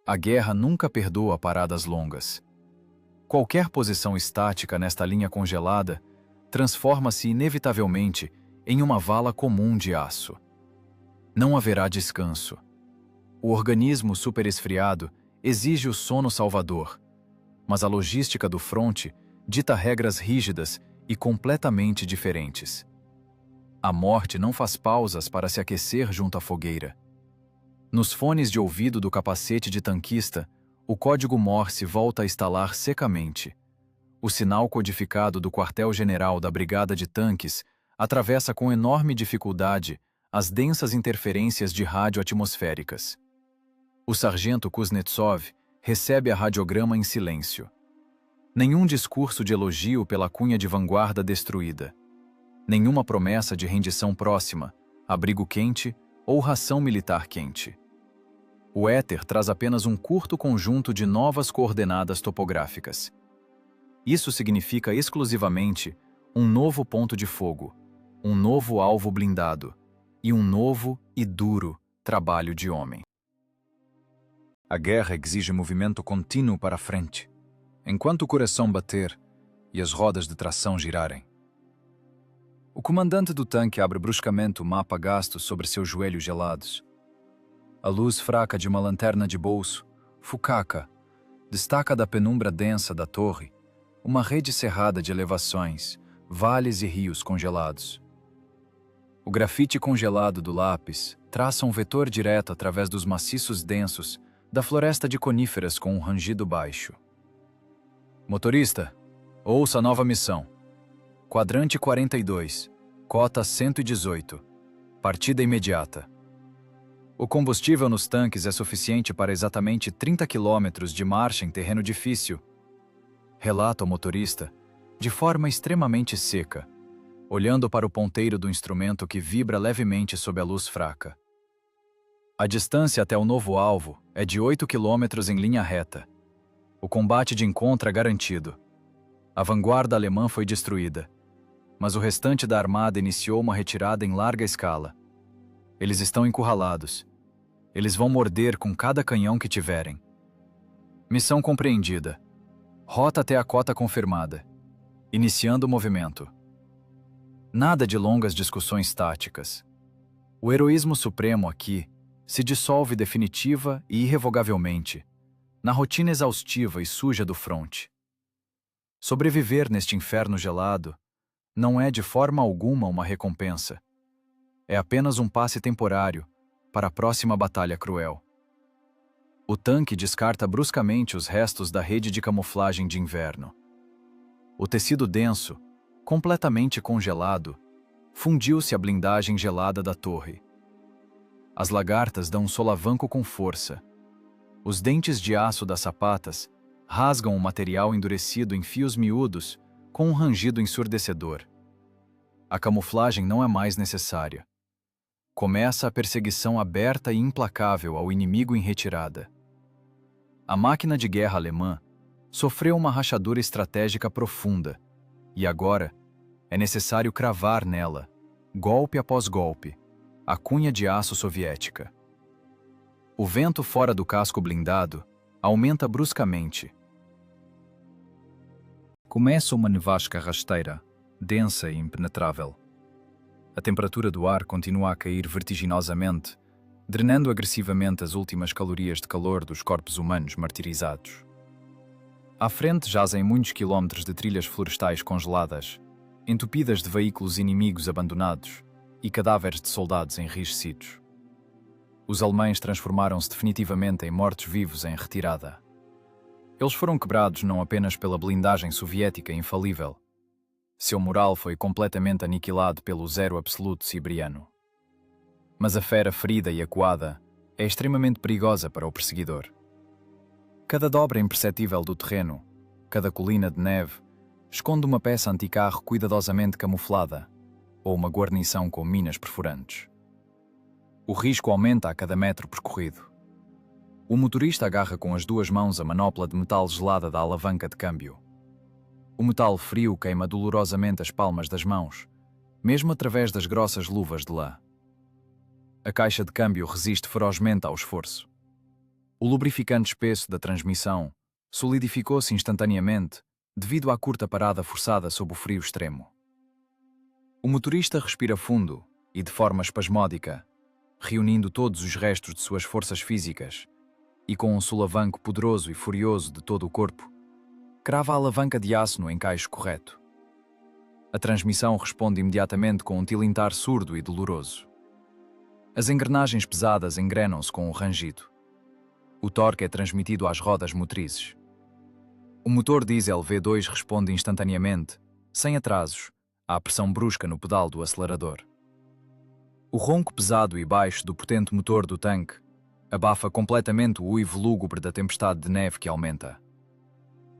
A guerra nunca perdoa paradas longas. Qualquer posição estática nesta linha congelada transforma-se inevitavelmente em uma vala comum de aço. Não haverá descanso. O organismo superesfriado exige o sono salvador, mas a logística do fronte dita regras rígidas e completamente diferentes. A morte não faz pausas para se aquecer junto à fogueira. Nos fones de ouvido do capacete de tanquista, o código Morse volta a estalar secamente. O sinal codificado do quartel-general da Brigada de Tanques atravessa com enorme dificuldade as densas interferências de rádio atmosféricas. O sargento Kuznetsov recebe a radiograma em silêncio. Nenhum discurso de elogio pela cunha de vanguarda destruída. Nenhuma promessa de rendição próxima, abrigo quente ou ração militar quente. O éter traz apenas um curto conjunto de novas coordenadas topográficas. Isso significa exclusivamente um novo ponto de fogo, um novo alvo blindado e um novo e duro trabalho de homem. A guerra exige movimento contínuo para a frente, enquanto o coração bater e as rodas de tração girarem. O comandante do tanque abre bruscamente o mapa gasto sobre seus joelhos gelados. A luz fraca de uma lanterna de bolso, fucaca, destaca da penumbra densa da torre uma rede cerrada de elevações, vales e rios congelados. O grafite congelado do lápis traça um vetor direto através dos maciços densos da floresta de coníferas com um rangido baixo. Motorista, ouça a nova missão. Quadrante 42, cota 118. Partida imediata. O combustível nos tanques é suficiente para exatamente 30 quilômetros de marcha em terreno difícil. Relata o motorista, de forma extremamente seca, olhando para o ponteiro do instrumento que vibra levemente sob a luz fraca. A distância até o novo alvo é de 8 quilômetros em linha reta. O combate de encontro é garantido. A vanguarda alemã foi destruída, mas o restante da armada iniciou uma retirada em larga escala. Eles estão encurralados. Eles vão morder com cada canhão que tiverem. Missão compreendida. Rota até a cota confirmada. Iniciando o movimento. Nada de longas discussões táticas. O heroísmo supremo aqui se dissolve definitiva e irrevogavelmente na rotina exaustiva e suja do fronte. Sobreviver neste inferno gelado não é de forma alguma uma recompensa. É apenas um passe temporário para a próxima batalha cruel. O tanque descarta bruscamente os restos da rede de camuflagem de inverno. O tecido denso, completamente congelado, fundiu-se à blindagem gelada da torre. As lagartas dão um solavanco com força. Os dentes de aço das sapatas rasgam o material endurecido em fios miúdos com um rangido ensurdecedor. A camuflagem não é mais necessária. Começa a perseguição aberta e implacável ao inimigo em retirada. A máquina de guerra alemã sofreu uma rachadura estratégica profunda, E agora, é necessário cravar nela, golpe após golpe, a cunha de aço soviética. O vento fora do casco blindado aumenta bruscamente. Começa uma nevasca rasteira, densa e impenetrável. A temperatura do ar continua a cair vertiginosamente, drenando agressivamente as últimas calorias de calor dos corpos humanos martirizados. À frente jazem muitos quilómetros de trilhas florestais congeladas, entupidas de veículos inimigos abandonados e cadáveres de soldados enrijecidos. Os alemães transformaram-se definitivamente em mortos-vivos em retirada. Eles foram quebrados não apenas pela blindagem soviética infalível. Seu moral foi completamente aniquilado pelo zero absoluto siberiano. Mas a fera ferida e acuada é extremamente perigosa para o perseguidor. Cada dobra imperceptível do terreno, cada colina de neve, esconde uma peça anticarro cuidadosamente camuflada, ou uma guarnição com minas perfurantes. O risco aumenta a cada metro percorrido. O motorista agarra com as duas mãos a manopla de metal gelada da alavanca de câmbio. O metal frio queima dolorosamente as palmas das mãos, mesmo através das grossas luvas de lã. A caixa de câmbio resiste ferozmente ao esforço. O lubrificante espesso da transmissão solidificou-se instantaneamente devido à curta parada forçada sob o frio extremo. O motorista respira fundo e, de forma espasmódica, reunindo todos os restos de suas forças físicas e com um solavanco poderoso e furioso de todo o corpo, crava a alavanca de aço no encaixe correto. A transmissão responde imediatamente com um tilintar surdo e doloroso. As engrenagens pesadas engrenam-se com um rangido. O torque é transmitido às rodas motrizes. O motor diesel V2 responde instantaneamente, sem atrasos, à pressão brusca no pedal do acelerador. O ronco pesado e baixo do potente motor do tanque abafa completamente o uivo lúgubre da tempestade de neve que aumenta.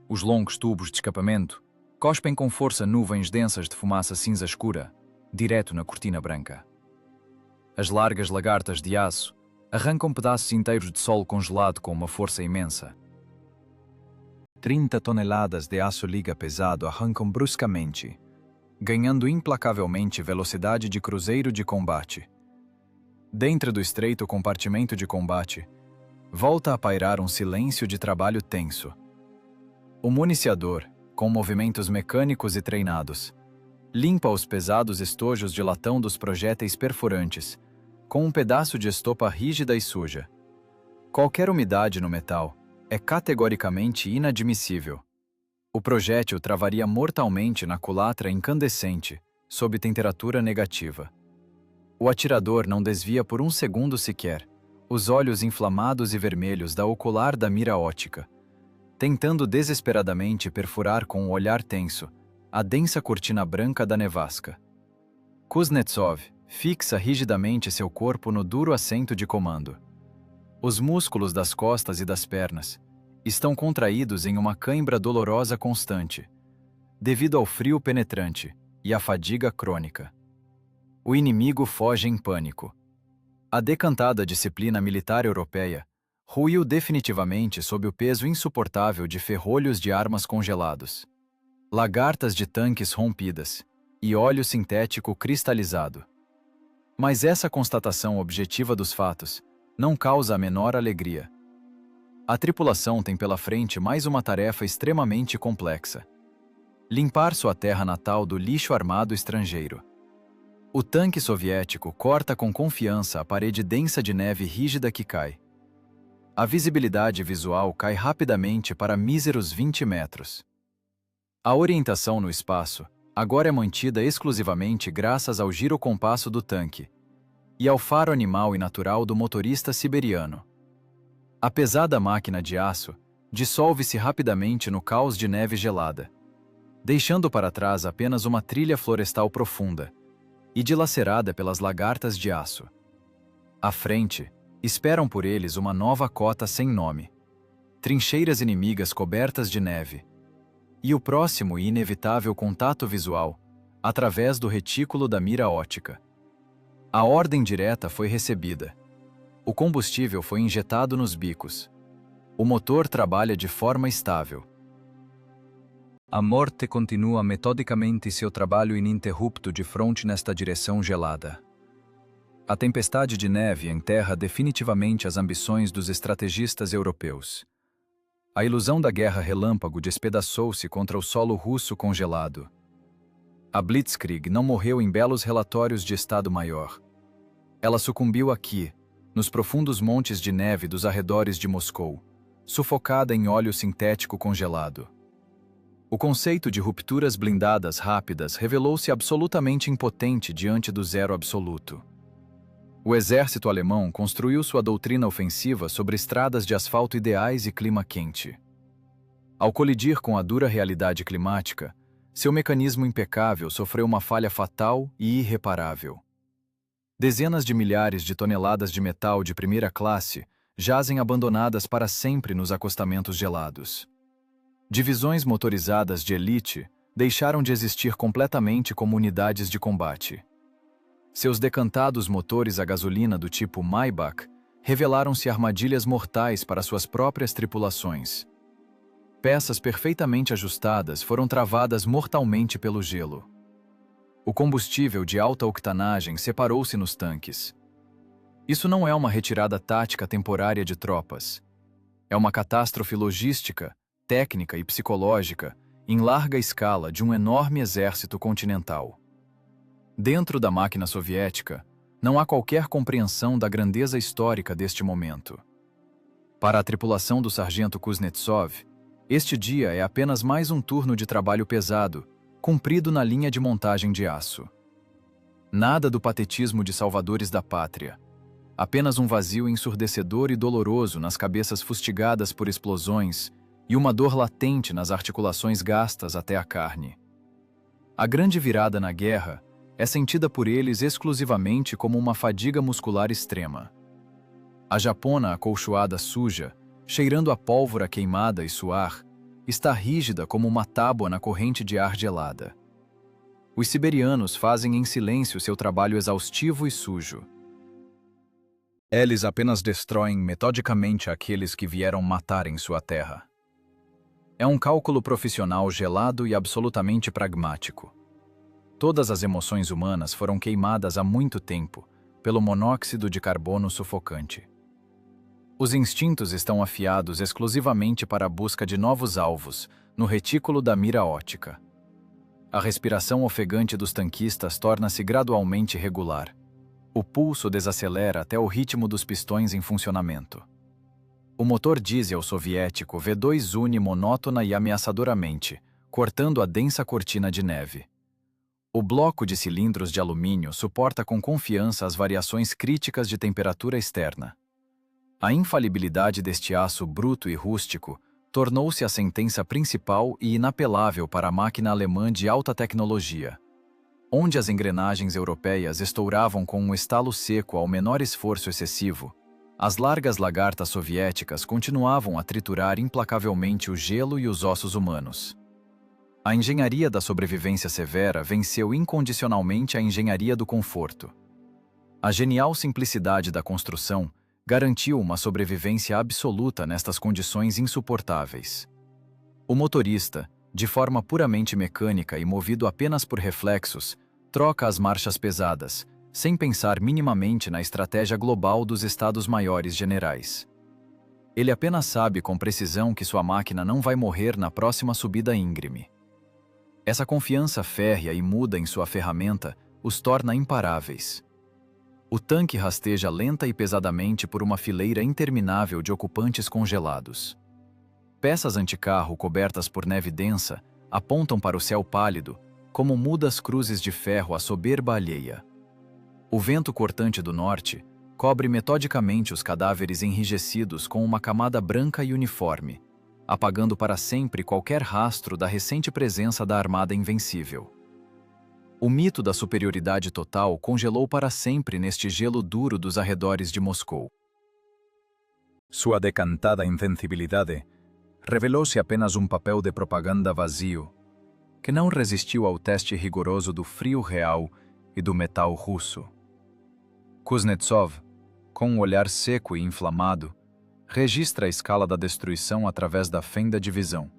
Os longos tubos de escapamento cospem com força nuvens densas de fumaça cinza escura, direto na cortina branca. As largas lagartas de aço arrancam pedaços inteiros de solo congelado com uma força imensa. 30 toneladas de aço liga pesado arrancam bruscamente, ganhando implacavelmente velocidade de cruzeiro de combate. Dentro do estreito compartimento de combate, volta a pairar um silêncio de trabalho tenso. O municiador, com movimentos mecânicos e treinados, limpa os pesados estojos de latão dos projéteis perfurantes, com um pedaço de estopa rígida e suja. Qualquer umidade no metal é categoricamente inadmissível. O projétil travaria mortalmente na culatra incandescente, sob temperatura negativa. O atirador não desvia por um segundo sequer os olhos inflamados e vermelhos da ocular da mira ótica, tentando desesperadamente perfurar com um olhar tenso a densa cortina branca da nevasca. Kuznetsov fixa rigidamente seu corpo no duro assento de comando. Os músculos das costas e das pernas estão contraídos em uma cãibra dolorosa constante, devido ao frio penetrante e à fadiga crônica. O inimigo foge em pânico. A decantada disciplina militar europeia ruiu definitivamente sob o peso insuportável de ferrolhos de armas congelados, lagartas de tanques rompidas e óleo sintético cristalizado. Mas essa constatação objetiva dos fatos não causa a menor alegria. A tripulação tem pela frente mais uma tarefa extremamente complexa: limpar sua terra natal do lixo armado estrangeiro. O tanque soviético corta com confiança a parede densa de neve rígida que cai. A visibilidade visual cai rapidamente para míseros 20 metros. A orientação no espaço agora é mantida exclusivamente graças ao girocompasso do tanque e ao faro animal e natural do motorista siberiano. A pesada máquina de aço dissolve-se rapidamente no caos de neve gelada, deixando para trás apenas uma trilha florestal profunda e dilacerada pelas lagartas de aço. À frente, esperam por eles uma nova cota sem nome, trincheiras inimigas cobertas de neve, e o próximo e inevitável contato visual através do retículo da mira ótica. A ordem direta foi recebida. O combustível foi injetado nos bicos. O motor trabalha de forma estável. A morte continua metodicamente seu trabalho ininterrupto de frente nesta direção gelada. A tempestade de neve enterra definitivamente as ambições dos estrategistas europeus. A ilusão da guerra relâmpago despedaçou-se contra o solo russo congelado. A Blitzkrieg não morreu em belos relatórios de Estado-Maior. Ela sucumbiu aqui, nos profundos montes de neve dos arredores de Moscou, sufocada em óleo sintético congelado. O conceito de rupturas blindadas rápidas revelou-se absolutamente impotente diante do zero absoluto. O exército alemão construiu sua doutrina ofensiva sobre estradas de asfalto ideais e clima quente. Ao colidir com a dura realidade climática, seu mecanismo impecável sofreu uma falha fatal e irreparável. Dezenas de milhares de toneladas de metal de primeira classe jazem abandonadas para sempre nos acostamentos gelados. Divisões motorizadas de elite deixaram de existir completamente como unidades de combate. Seus decantados motores a gasolina do tipo Maybach revelaram-se armadilhas mortais para suas próprias tripulações. Peças perfeitamente ajustadas foram travadas mortalmente pelo gelo. O combustível de alta octanagem separou-se nos tanques. Isso não é uma retirada tática temporária de tropas. É uma catástrofe logística, técnica e psicológica em larga escala de um enorme exército continental. Dentro da máquina soviética, não há qualquer compreensão da grandeza histórica deste momento. Para a tripulação do sargento Kuznetsov, este dia é apenas mais um turno de trabalho pesado, cumprido na linha de montagem de aço. Nada do patetismo de salvadores da pátria. Apenas um vazio ensurdecedor e doloroso nas cabeças fustigadas por explosões e uma dor latente nas articulações gastas até a carne. A grande virada na guerra é sentida por eles exclusivamente como uma fadiga muscular extrema. A japona acolchoada suja, cheirando a pólvora queimada e suar, está rígida como uma tábua na corrente de ar gelada. Os siberianos fazem em silêncio seu trabalho exaustivo e sujo. Eles apenas destroem metodicamente aqueles que vieram matar em sua terra. É um cálculo profissional gelado e absolutamente pragmático. Todas as emoções humanas foram queimadas há muito tempo pelo monóxido de carbono sufocante. Os instintos estão afiados exclusivamente para a busca de novos alvos no retículo da mira óptica. A respiração ofegante dos tanquistas torna-se gradualmente regular. O pulso desacelera até o ritmo dos pistões em funcionamento. O motor diesel soviético V2 une monótona e ameaçadoramente, cortando a densa cortina de neve. O bloco de cilindros de alumínio suporta com confiança as variações críticas de temperatura externa. A infalibilidade deste aço bruto e rústico tornou-se a sentença principal e inapelável para a máquina alemã de alta tecnologia. Onde as engrenagens europeias estouravam com um estalo seco ao menor esforço excessivo, as largas lagartas soviéticas continuavam a triturar implacavelmente o gelo e os ossos humanos. A engenharia da sobrevivência severa venceu incondicionalmente a engenharia do conforto. A genial simplicidade da construção garantiu uma sobrevivência absoluta nestas condições insuportáveis. O motorista, de forma puramente mecânica e movido apenas por reflexos, troca as marchas pesadas, sem pensar minimamente na estratégia global dos Estados-Maiores Generais. Ele apenas sabe com precisão que sua máquina não vai morrer na próxima subida íngreme. Essa confiança férrea e muda em sua ferramenta os torna imparáveis. O tanque rasteja lenta e pesadamente por uma fileira interminável de ocupantes congelados. Peças anticarro cobertas por neve densa apontam para o céu pálido, como mudas cruzes de ferro à soberba alheia. O vento cortante do norte cobre metodicamente os cadáveres enrijecidos com uma camada branca e uniforme, apagando para sempre qualquer rastro da recente presença da armada invencível. O mito da superioridade total congelou para sempre neste gelo duro dos arredores de Moscou. Sua decantada invencibilidade revelou-se apenas um papel de propaganda vazio, que não resistiu ao teste rigoroso do frio real e do metal russo. Kuznetsov, com um olhar seco e inflamado, registra a escala da destruição através da fenda de visão.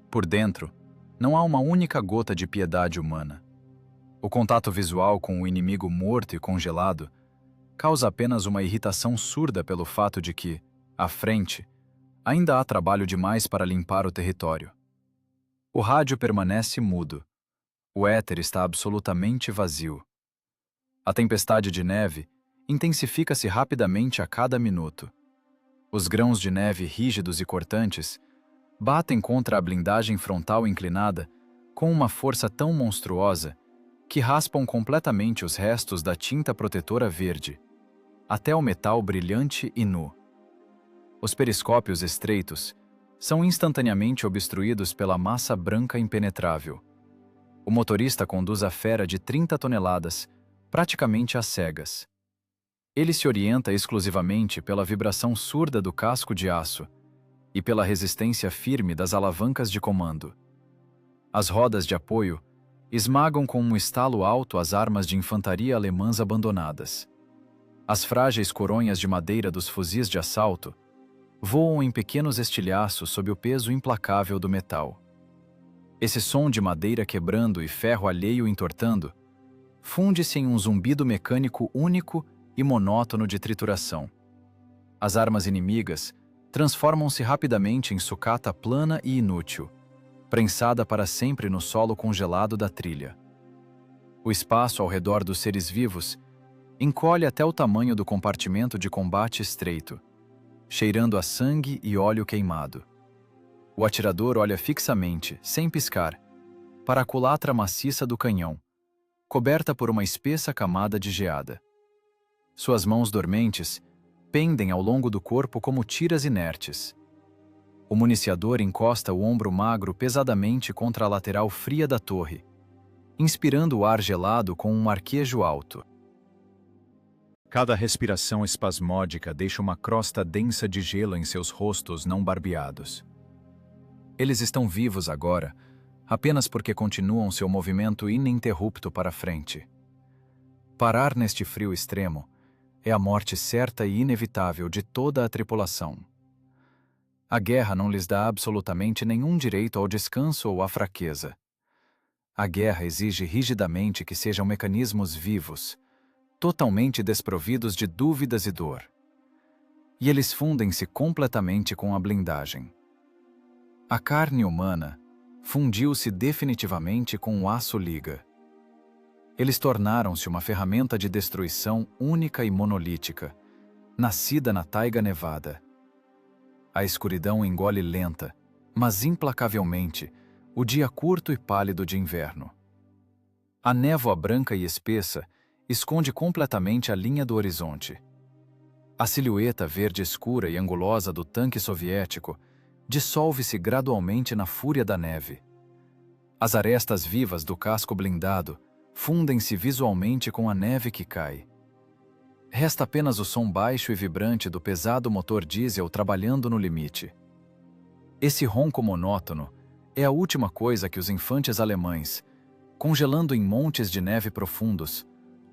Por dentro, Não há uma única gota de piedade humana. O contato visual com o inimigo morto e congelado causa apenas uma irritação surda pelo fato de que, à frente, ainda há trabalho demais para limpar o território. O rádio permanece mudo. O éter está absolutamente vazio. A tempestade de neve intensifica-se rapidamente a cada minuto. Os grãos de neve rígidos e cortantes batem contra a blindagem frontal inclinada com uma força tão monstruosa que raspam completamente os restos da tinta protetora verde, até o metal brilhante e nu. Os periscópios estreitos são instantaneamente obstruídos pela massa branca impenetrável. O motorista conduz a fera de 30 toneladas, praticamente às cegas. Ele se orienta exclusivamente pela vibração surda do casco de aço e pela resistência firme das alavancas de comando. As rodas de apoio esmagam com um estalo alto as armas de infantaria alemãs abandonadas. As frágeis coronhas de madeira dos fuzis de assalto voam em pequenos estilhaços sob o peso implacável do metal. Esse som de madeira quebrando e ferro alheio entortando funde-se em um zumbido mecânico único e monótono de trituração. As armas inimigas transformam-se rapidamente em sucata plana e inútil, prensada para sempre no solo congelado da trilha. O espaço ao redor dos seres vivos encolhe até o tamanho do compartimento de combate estreito, cheirando a sangue e óleo queimado. O atirador olha fixamente, sem piscar, para a culatra maciça do canhão, coberta por uma espessa camada de geada. Suas mãos dormentes pendem ao longo do corpo como tiras inertes. O municiador encosta o ombro magro pesadamente contra a lateral fria da torre, inspirando o ar gelado com um arquejo alto. Cada respiração espasmódica deixa uma crosta densa de gelo em seus rostos não barbeados. Eles estão vivos agora, apenas porque continuam seu movimento ininterrupto para frente. Parar neste frio extremo é a morte certa e inevitável de toda a tripulação. A guerra não lhes dá absolutamente nenhum direito ao descanso ou à fraqueza. A guerra exige rigidamente que sejam mecanismos vivos, totalmente desprovidos de dúvidas e dor. E eles fundem-se completamente com a blindagem. A carne humana fundiu-se definitivamente com o aço-liga. Eles tornaram-se uma ferramenta de destruição única e monolítica, nascida na taiga nevada. A escuridão engole lenta, mas implacavelmente, o dia curto e pálido de inverno. A névoa branca e espessa esconde completamente a linha do horizonte. A silhueta verde escura e angulosa do tanque soviético dissolve-se gradualmente na fúria da neve. As arestas vivas do casco blindado fundem-se visualmente com a neve que cai. Resta apenas o som baixo e vibrante do pesado motor diesel trabalhando no limite. Esse ronco monótono é a última coisa que os infantes alemães, congelando em montes de neve profundos,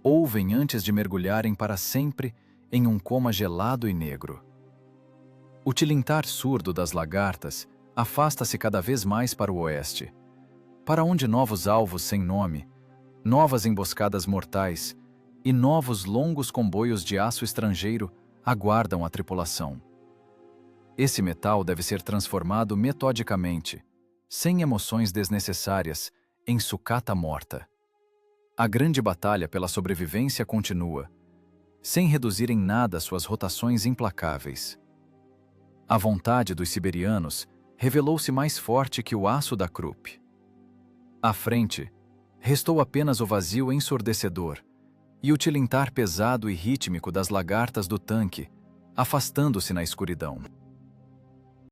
ouvem antes de mergulharem para sempre em um coma gelado e negro. O tilintar surdo das lagartas afasta-se cada vez mais para o oeste, para onde novos alvos sem nome, novas emboscadas mortais e novos longos comboios de aço estrangeiro aguardam a tripulação. Esse metal deve ser transformado metodicamente, sem emoções desnecessárias, em sucata morta. A grande batalha pela sobrevivência continua, sem reduzir em nada suas rotações implacáveis. A vontade dos siberianos revelou-se mais forte que o aço da Krupp. À frente, restou apenas o vazio ensurdecedor e o tilintar pesado e rítmico das lagartas do tanque, afastando-se na escuridão.